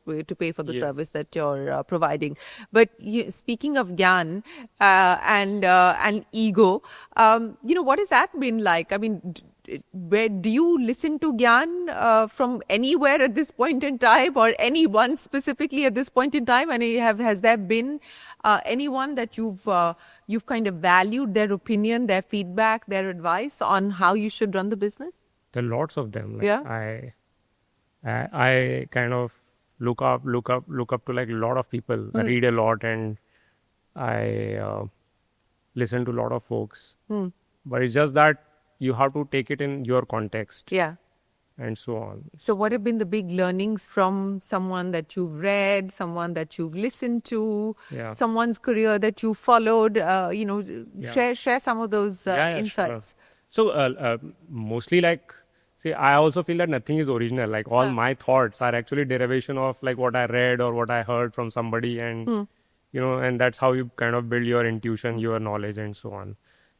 pay for the service that you're providing. But speaking of Gyan and ego, what has that been like? I mean, where do you listen to Gyan from anywhere at this point in time, or anyone specifically at this point in time? And has there been anyone that you've kind of valued their opinion, their feedback, their advice on how you should run the business? There are lots of them. Like Yeah. I kind of look up to like a lot of people. I read a lot, and I listen to a lot of folks. But it's just that you have to take it in your context. Yeah. And so on. So what have been the big learnings from someone that you've read, someone that you've listened to, someone's career that you followed? Share some of those insights. Sure. So mostly like, see, I also feel that nothing is original. Like all my thoughts are actually derivation of like what I read or what I heard from somebody, and and that's how you kind of build your intuition, your knowledge, and so on.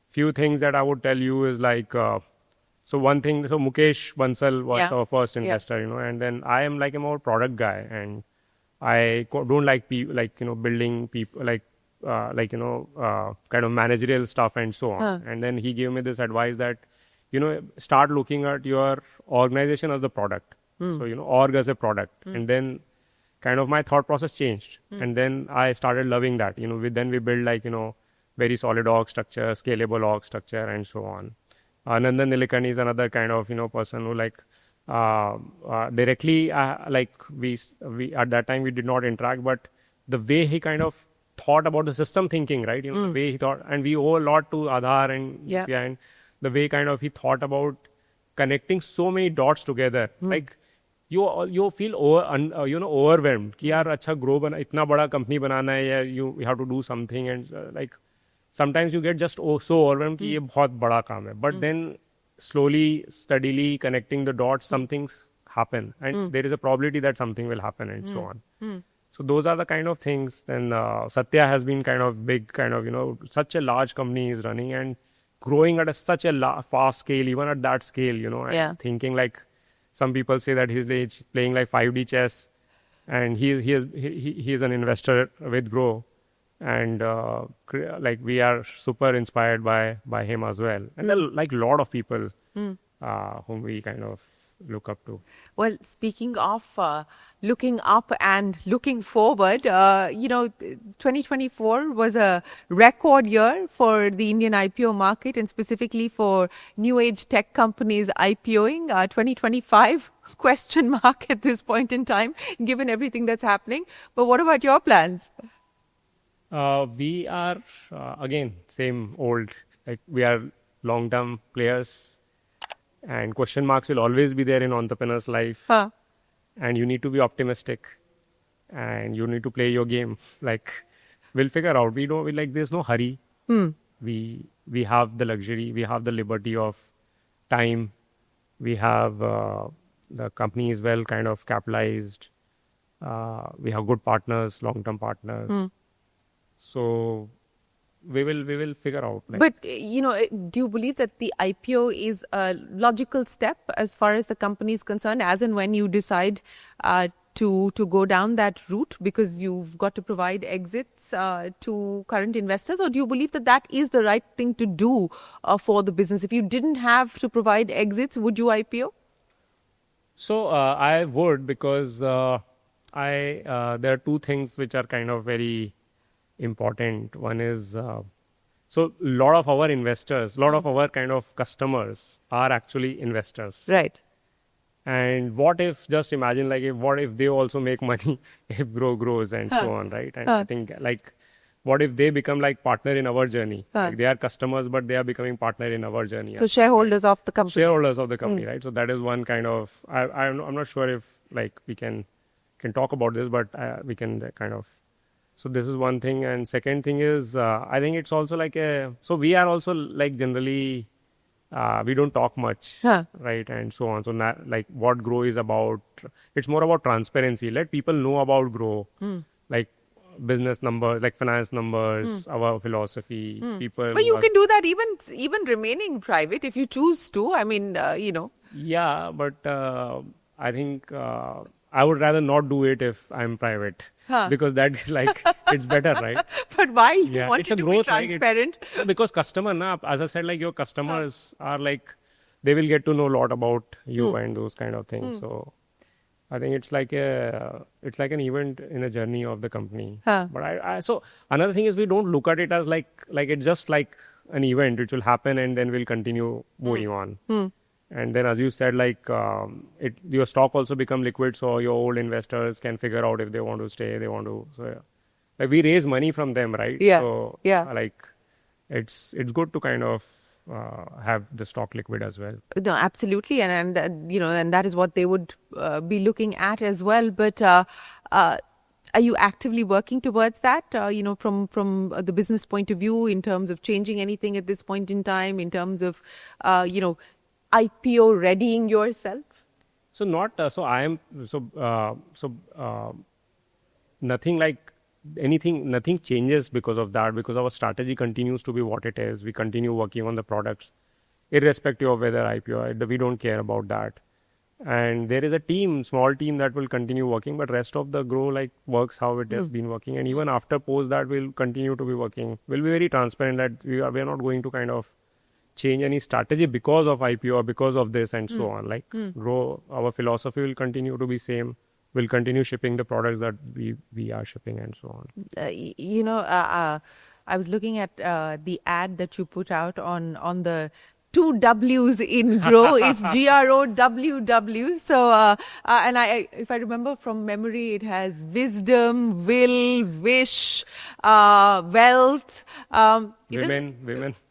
Few things that I would tell you is like, so one thing, so Mukesh Bansal was our first investor, and then I am like a more product guy, and I don't like building people, kind of managerial stuff and so on. And then he gave me this advice that, start looking at your organization as the product. So, org as a product. And then kind of my thought process changed. And then I started loving that, then we build like, very solid org structure, scalable org structure, and so on. Nandan Nilekani is another kind of person who like directly like we at that time we did not interact, but the way he kind of thought about the system thinking, right? The way he thought, and we owe a lot to Aadhaar and and the way kind of he thought about connecting so many dots together. Like you feel overwhelmed कि यार अच्छा grow बना इतना बड़ा company बनाना है, या you have to do something, and like sometimes you get just so overwhelmed कि ये बहुत बड़ा काम है. But then slowly, steadily connecting the dots, some things happen, and there is a probability that something will happen, and so on. So those are the kind of things. Then Satya has been kind of big, kind of, such a large company is running and growing at such a fast scale, even at that scale, and thinking like, some people say that he's playing like 5D chess, and he is an investor with Groww. And like we are super inspired by him as well, and there are like a lot of people whom we kind of look up to. Well, speaking of looking up and looking forward, 2024 was a record year for the Indian IPO market, and specifically for new age tech companies IPOing. 2025 question mark at this point in time, given everything that's happening. But what about your plans? We are, again, same old, like we are long-term players, and question marks will always be there in entrepreneur's life. And you need to be optimistic, and you need to play your game. Like, we'll figure out. There's no hurry. We have the luxury, we have the liberty of time. We have, the company is well kind of capitalized. We have good partners, long-term partners. So we will figure out. Like, but do you believe that the IPO is a logical step as far as the company is concerned, as and when you decide to go down that route, because you've got to provide exits to current investors? Or do you believe that is the right thing to do for the business? If you didn't have to provide exits, would you IPO? So I would, because there are two things which are kind of very important. One is, so a lot of our investors, a lot of our kind of customers are actually investors. Right. And what if, just imagine, like, what if they also make money if Groww grows and so on, right? And I think, like, what if they become like partner in our journey? Like, they are customers, but they are becoming partner in our journey. So shareholders of the company. Shareholders of the company, right? So that is one kind of, I'm not sure if like we can talk about this, but we can kind of So this is one thing. And second thing is, I think it's also like so we are also like generally, we don't talk much, right? And so on. So like what Groww is about, it's more about transparency. Let people know about Groww, like business numbers, like finance numbers, our philosophy, people. But you can do that even remaining private if you choose to. I mean, Yeah, but I think I would rather not do it if I'm private. Because that like it's better, right? But why you Yeah, want it's it a to growth, be transparent? Like because customer, as I said, like your customers are like, they will get to know a lot about you and those kind of things. So I think it's like an event in a journey of the company. But so another thing is we don't look at it as like it's just like an event which will happen and then we'll continue moving on. And then, as you said, like your stock also become liquid, so your old investors can figure out if they want to stay, they want to. So yeah, like we raise money from them, right? Yeah. So like it's good to kind of have the stock liquid as well. No, absolutely, and and that is what they would be looking at as well. But are you actively working towards that? From the business point of view, in terms of changing anything at this point in time, in terms of IPO readying yourself? So not so I am nothing like anything, nothing changes because of that, because our strategy continues to be what it is. We continue working on the products irrespective of whether IPO, we don't care about that. And there is a small team that will continue working, but rest of the Groww like works how it has been working. And even after post that, we'll continue to be working. We'll be very transparent that we are not going to kind of change any strategy because of IPO or because of this and so on. Like Groww, our philosophy will continue to be same. We'll continue shipping the products that we are shipping and so on. I was looking at the ad that you put out on the two W's in Groww. It's GROWW. So, and if I remember from memory, it has wisdom, will, wish, wealth. Women.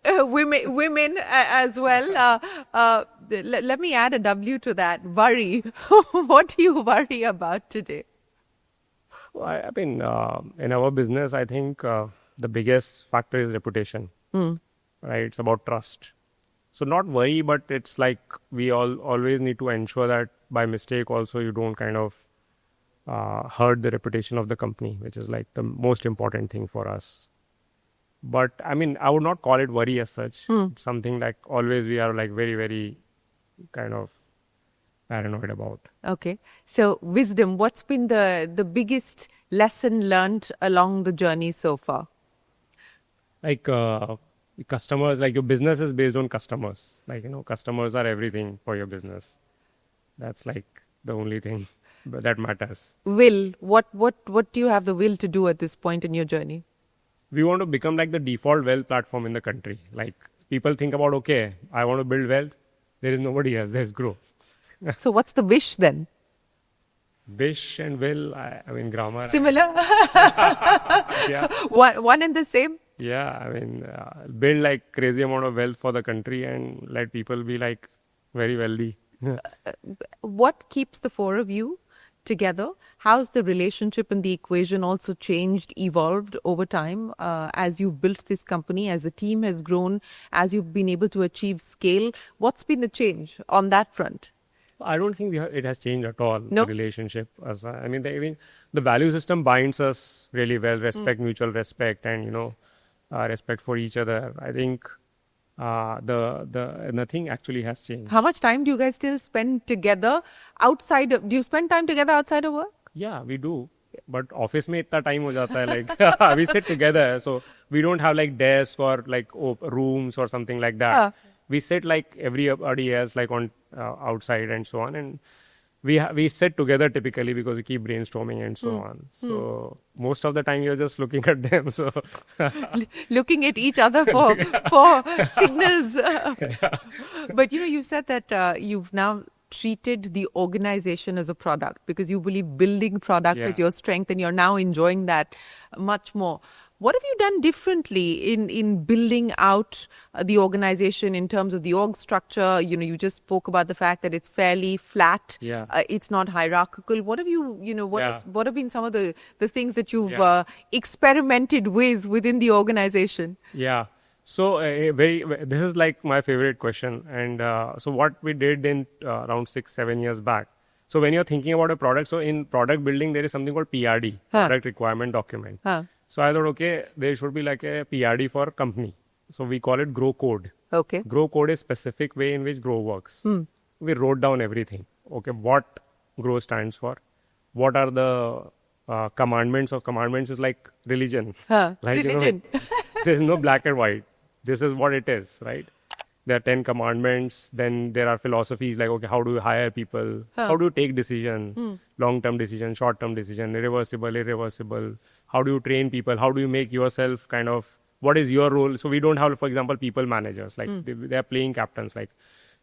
Women as well. Let me add a W to that. Worry. What do you worry about today? Well, I mean, in our business, I think the biggest factor is reputation. Right? It's about trust. So not worry, but it's like we always need to ensure that by mistake also you don't kind of hurt the reputation of the company, which is like the most important thing for us. But I mean, I would not call it worry as such. It's something like always we are like very, very kind of paranoid about. Okay. So wisdom, what's been the biggest lesson learned along the journey so far? Like customers, like your business is based on customers. Like, customers are everything for your business. That's like the only thing that matters. Will, what do you have the will to do at this point in your journey? We want to become like the default wealth platform in the country. Like people think about, okay, I want to build wealth. There is nobody else. There's Groww. So what's the wish then? Wish and will, I mean, grammar. Similar? Yeah. One and the same? Yeah, I mean, build like crazy amount of wealth for the country and let people be like very wealthy. What keeps the four of you together? How's the relationship and the equation also changed, evolved over time as you've built this company, as the team has grown, as you've been able to achieve scale? What's been the change on that front? I don't think it has changed at all, No? the relationship. I mean, the value system binds us really well, mutual respect and, respect for each other. I think the nothing actually has changed. How much time do you guys still spend together do you spend time together outside of work? Yeah, we do. But office mein itna time ho jata hai, like we sit together. So we don't have like desks or like rooms or something like that. We sit like everybody else, like on outside and so on. And we sit together typically because we keep brainstorming and so on. So most of the time you're just looking at them. So looking at each other for signals. But you said that you've now treated the organization as a product because you believe building product is your strength and you're now enjoying that much more. What have you done differently in building out the organization in terms of the org structure? You just spoke about the fact that it's fairly flat. Yeah. It's not hierarchical. What have what have been some of the things that you've experimented within the organization? Yeah. So this is like my favorite question. And so what we did in around 6-7 years back. So when you're thinking about a product, so in product building, there is something called PRD, product requirement document. So I thought, okay, there should be like a PRD for company. So we call it Groww code. Okay. Groww code is specific way in which Groww works. We wrote down everything. Okay, what Groww stands for, what are the commandments, or commandments is like religion. Like, religion. There's no black and white. This is what it is, right? There are 10 commandments. Then there are philosophies like, okay, how do you hire people? How do you take decision? Long-term decision, short-term decision, irreversible. How do you train people? How do you make yourself kind of, what is your role? So we don't have, for example, people managers, like they are playing captains. Like,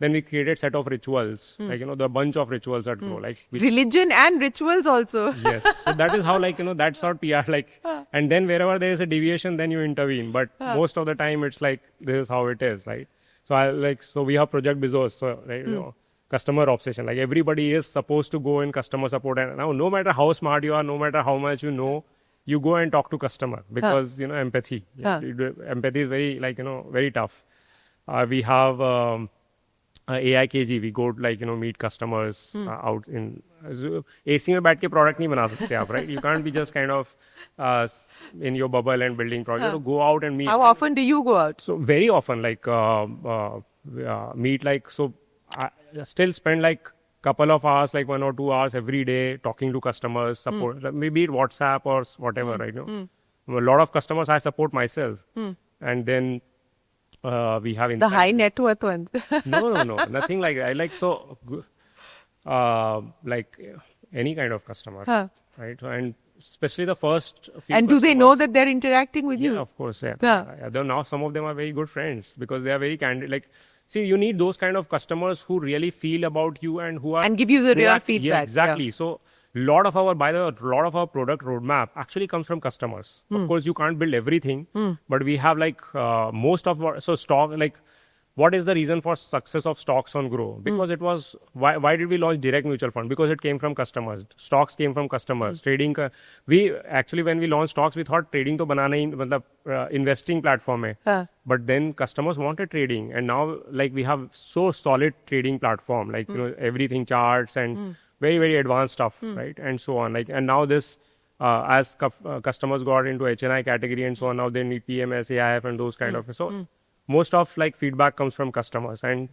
then we created set of rituals, like, there are a bunch of rituals that go like religion and rituals also. Yes. So that is how, like, that's how PR, like, and then wherever there is a deviation, then you intervene. But most of the time it's like, this is how it is, right? So so we have Project Bezos, so, right, customer obsession. Like, everybody is supposed to go in customer support. And now, no matter how smart you are, no matter how much you know, you go and talk to customer because, empathy. Empathy is very, like, very tough. We have AIKG, we go, like, meet customers out in AC में बैठ के product नहीं बना सकते आप, right? You can't be just kind of in your bubble and building product. You have to go out and meet. How often do you go out? So very often, like meet, like, so I still spend like couple of hours, like 1 or 2 hours every day talking to customers, support, maybe WhatsApp or whatever, right? A lot of customers I support myself, and then we have the high net worth ones. no, nothing like that. I like, so like any kind of customer, right? And especially the first few and do they know that they're interacting with you? Yeah, of course. Now some of them are very good friends because they are very candid. Like, see, you need those kind of customers who really feel about you and who are, and give you the real feedback. Yeah, exactly. So a lot of our product roadmap actually comes from customers. Of course, you can't build everything, but we have like most of our, so stock, like, what is the reason for success of stocks on Groww? Because it was, why did we launch direct mutual fund? Because it came from customers. Stocks came from customers. Trading, we actually, when we launched stocks, we thought trading to banana hi, matlab, investing platform hai. But then customers wanted trading, and now, like, we have so solid trading platform, like, everything, charts and very, very advanced stuff, right? And so on. Like, and now this, as customers got into HNI category and so on, now they need PMS, AIF and those kind of, so most of, like, feedback comes from customers. And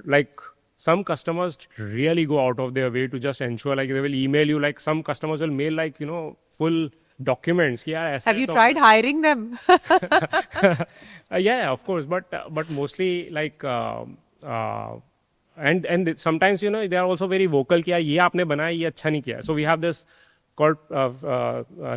like, some customers really go out of their way to just ensure, like, they will email you, like, some customers will mail, like, full documents. Yeah. Have you tried hiring them? Yeah, of course. But mostly, like, and sometimes, they are also very vocal कि यार ये आपने बनाया, ये अच्छा नहीं किया. So we have this called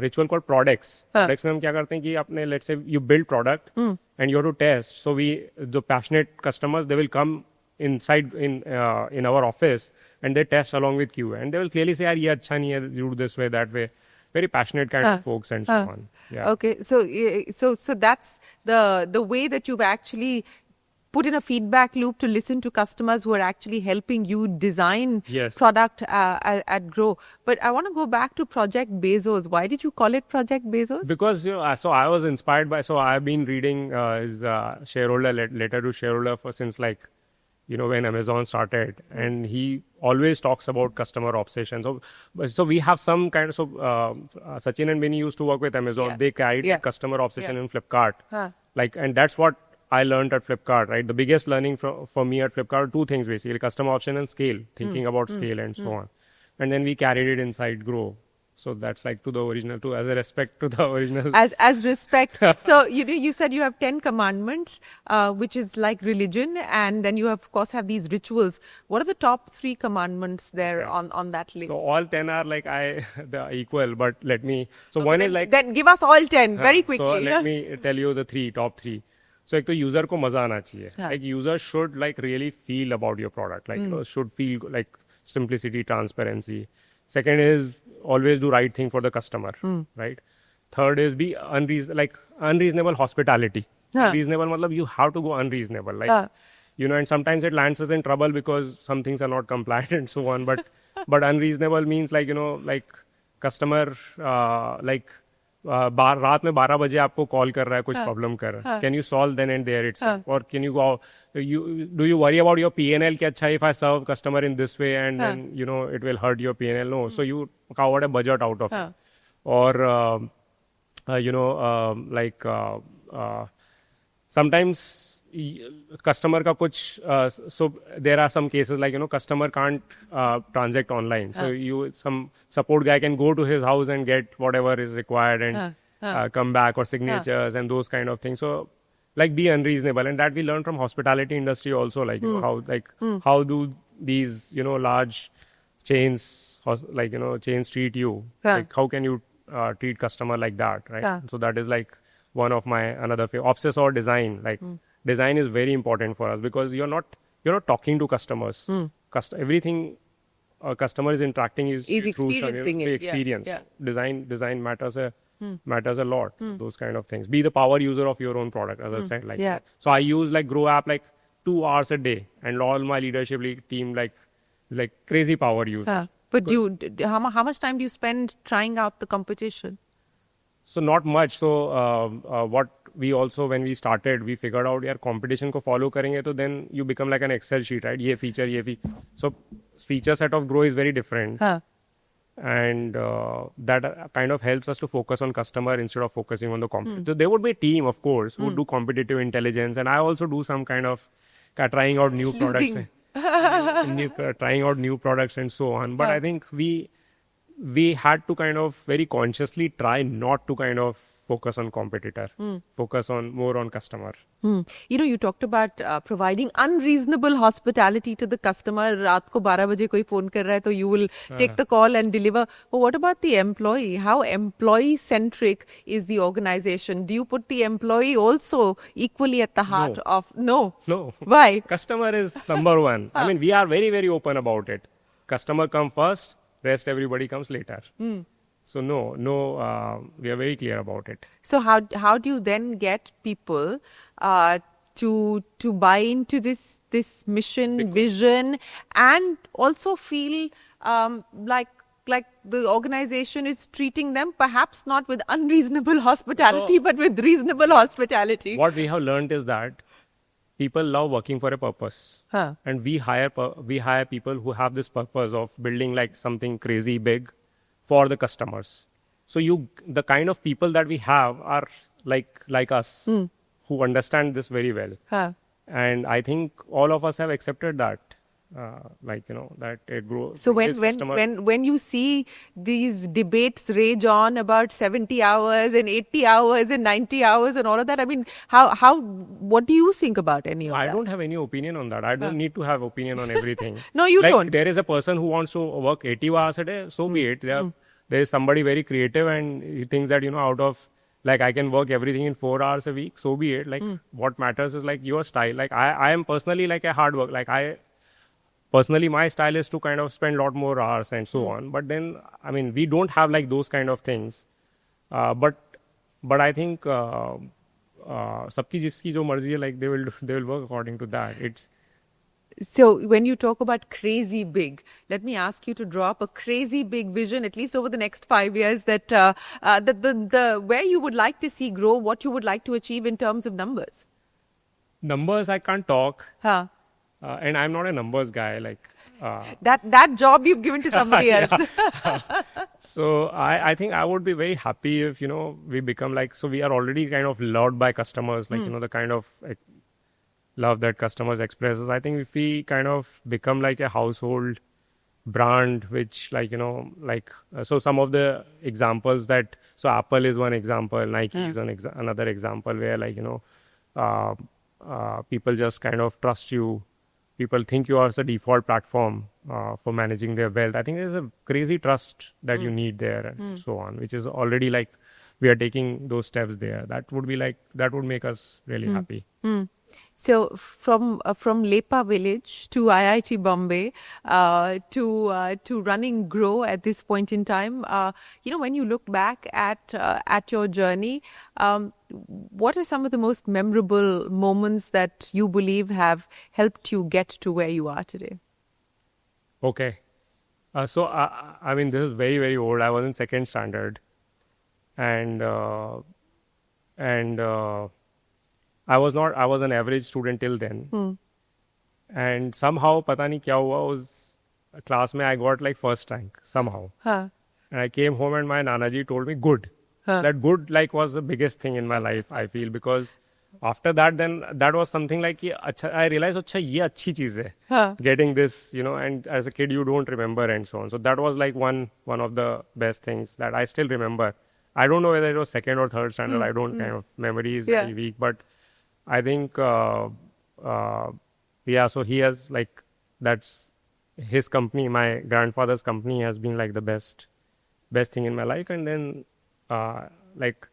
ritual called products. Products में हम क्या करते हैं कि आपने, let's say you build product and you have to test. So the passionate customers, they will come inside in our office and they test along with you, and they will clearly say, यार ये अच्छा नहीं है, you do this way, that way. Very passionate kind of folks and so on. Yeah. Okay, so that's the way that you've actually put in a feedback loop to listen to customers who are actually helping you design product at Groww. But I want to go back to Project Bezos. Why did you call it Project Bezos? Because, so I was inspired by, so I've been reading his shareholder letter to shareholder since, like, when Amazon started, and he always talks about customer obsession. So we have some kind of, Sachin and Vinny used to work with Amazon. They carried customer obsession in Flipkart. Like, and that's what I learned at Flipkart, right? The biggest learning for me at Flipkart are two things, basically: customer option and scale, thinking about scale and so on. And then we carried it inside Groww. So that's like to the original, as a respect to the original. As respect. So you said you have 10 commandments, which is like religion, and then you of course have these rituals. What are the top 3 commandments there on that list? So all 10 are like they're equal, but let me. So one is like. Then give us all 10 very quickly. So let me tell you the top 3. So एक तो user को मजा आना चाहिए. Like, user should, like, really feel about your product. Like, should feel like simplicity, transparency. Second is always do right thing for the customer, right? Third is be unreasonable hospitality. Reasonable matlab you have to go unreasonable. And sometimes it lands us in trouble because some things are not compliant and so on. But unreasonable means customer रात में 12 बजे आपको call कर रहा है कुछ problem कर रहा है can you solve then and there it's or can you go do you worry about your P&L कि अच्छा if I serve customer in this way and then it will hurt your P&L no so you covered a budget out of it or sometimes customer का कुछ so there are some cases customer can't transact online so some support guy can go to his house and get whatever is required and come back or signatures and those kind of things so be unreasonable and that we learn from hospitality industry also how do these large chains chains treat you how can you treat customer like that right so that is one of my another obsess or design design is very important for us because you're not talking to customers everything a customer is interacting is experiencing it experience design matters a lot those kind of things be the power user of your own product as I said that. So I use Groww app 2 hours a day and all my leadership team crazy power user but how much time do you spend trying out the competition? So not much so what we also when we started we figured out competition ko follow karenge to then you become like an Excel sheet right ye feature so feature set of Groww is very different and that kind of helps us to focus on customer instead of focusing on the competition so there would be a team of course who do competitive intelligence and I also do some kind of trying out new products trying out new products and so on but I think we had to kind of very consciously try not to kind of focus on competitor, focus on more on customer. You talked about providing unreasonable hospitality to the customer. Raat ko 12 baje koi phone kar raha hai, so you will take the call and deliver. But what about the employee? How employee centric is the organization? Do you put the employee also equally at the heart of? No. Why? Customer is number one. I mean, we are very, very open about it. Customer come first, rest everybody comes later. So no, we are very clear about it. So how do you then get people to buy into this mission, vision, and also feel like the organization is treating them perhaps not with unreasonable hospitality, but with reasonable hospitality? What we have learned is that people love working for a purpose, and we hire people who have this purpose of building something crazy big for the customers. So the kind of people that we have are like us who understand this very well. And I think all of us have accepted that. That it grows. So when you see these debates rage on about 70 hours and 80 hours and 90 hours and all of that, I mean, what do you think about any of that? I don't have any opinion on that. I don't need to have opinion on everything. No, you don't. There is a person who wants to work 80 hours a day, so be it. There is somebody very creative and he thinks that, out of, I can work everything in 4 hours a week, so be it. What matters is your style. I am personally a hard work. Personally, my style is to kind of spend a lot more hours and so on. But then, I mean, we don't have those kind of things. But I think sabki jiski jo marzi hai, they will work according to that. So when you talk about crazy big, let me ask you to draw up a crazy big vision, at least over the next 5 years, that the where you would like to see Groww, what you would like to achieve in terms of numbers. Numbers, I can't talk. And I'm not a numbers guy. That job you've given to somebody else. So I think I would be very happy if, we become so we are already kind of loved by customers, the kind of love that customers expresses. I think if we kind of become a household brand, which so some of the examples so Apple is one example, Nike is another example where people just kind of trust you. People think you are the default platform for managing their wealth. I think there's a crazy trust that you need there and so on, which is already we are taking those steps there. That would be that would make us really happy. So from Lepa village to IIT Bombay to running Groww at this point in time, when you look back at your journey, what are some of the most memorable moments that you believe have helped you get to where you are today? Okay. So, I mean, this is very, very old. I was in second standard. And I was an average student till then. And somehow, pata nahi kya hua, was class mein I got like first rank, somehow. Huh. And I came home and my Nanaji told me, good. That good like was the biggest thing in my life, I feel, because after that, then that was something like, I realized, ye achhi cheez hai. Getting this, and as a kid, you don't remember and so on. So that was like one of the best things that I still remember. I don't know whether it was second or third standard. I don't kind of, memory is very weak, but I think, so he has like, that's his company, my grandfather's company has been like the best thing in my life. And then, like,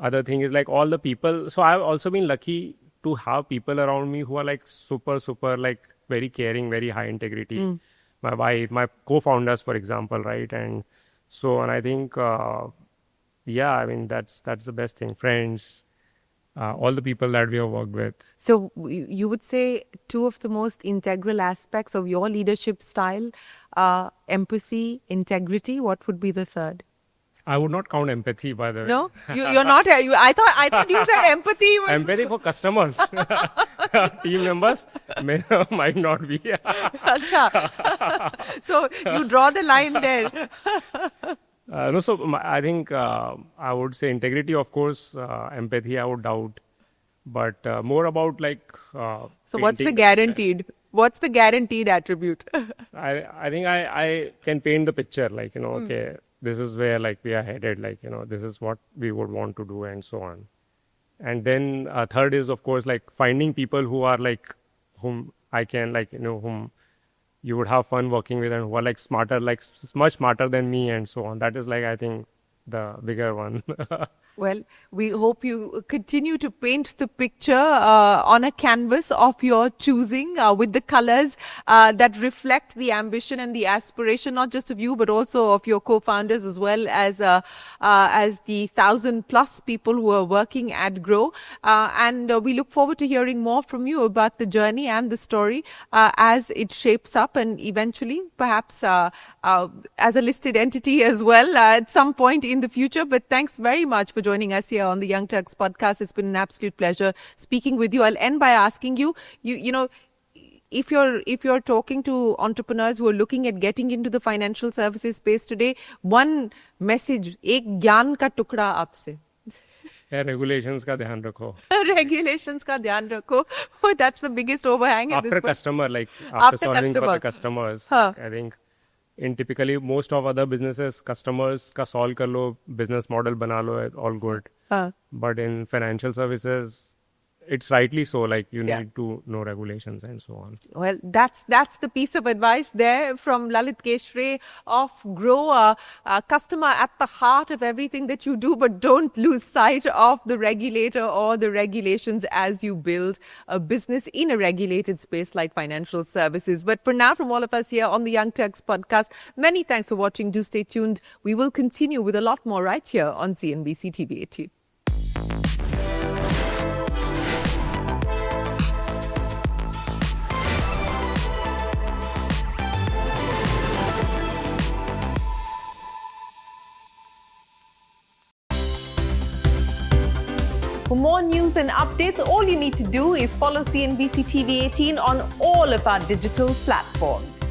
other thing is like all the people. So I've also been lucky to have people around me who are like super, like very caring, very high integrity. My wife, my co-founders, for example, right? And so, and I think, I mean, that's the best thing. Friends, all the people that we have worked with. So you would say two of the most integral aspects of your leadership style are empathy, integrity. What would be the third? I would not count empathy, by the way. No, you're not. I thought you said empathy was empathy for customers. Team members might not be. Acha. So you draw the line there. No, so I think I would say integrity, of course. Empathy, I would doubt, but more about like. So what's the guaranteed? What's the guaranteed attribute? I think I can paint the picture, like, okay, this is where like we are headed, like, this is what we would want to do and so on. And then third is, of course, like finding people who are like, whom I can like, whom you would have fun working with and who are like smarter, like much smarter than me and so on. That is like, I think, the bigger one. Well, we hope you continue to paint the picture on a canvas of your choosing with the colors that reflect the ambition and the aspiration, not just of you, but also of your co-founders, as well as the 1,000+ people who are working at Groww. And we look forward to hearing more from you about the journey and the story as it shapes up, and eventually, perhaps as a listed entity as well at some point in the future. But thanks very much for joining us here on the Young Turks podcast. It's been an absolute pleasure speaking with you. I'll end by asking you, if you're talking to entrepreneurs who are looking at getting into the financial services space today, one message, ek gyan ka tukda aapse. Regulations ka dhyan rakho. Regulations ka dhyan rakho. Oh, that's the biggest overhang at this point. After solving for the customers, I think. In typically most of other businesses, customers ka solve kar lo, business model bana lo, all good. But in financial services, it's rightly so, like you need to know regulations and so on. Well, that's the piece of advice there from Lalit Keshre of Groww, a customer at the heart of everything that you do, but don't lose sight of the regulator or the regulations as you build a business in a regulated space like financial services. But for now, from all of us here on the Young Turks podcast, many thanks for watching. Do stay tuned. We will continue with a lot more right here on CNBC TV18. For more news and updates, all you need to do is follow CNBC TV18 on all of our digital platforms.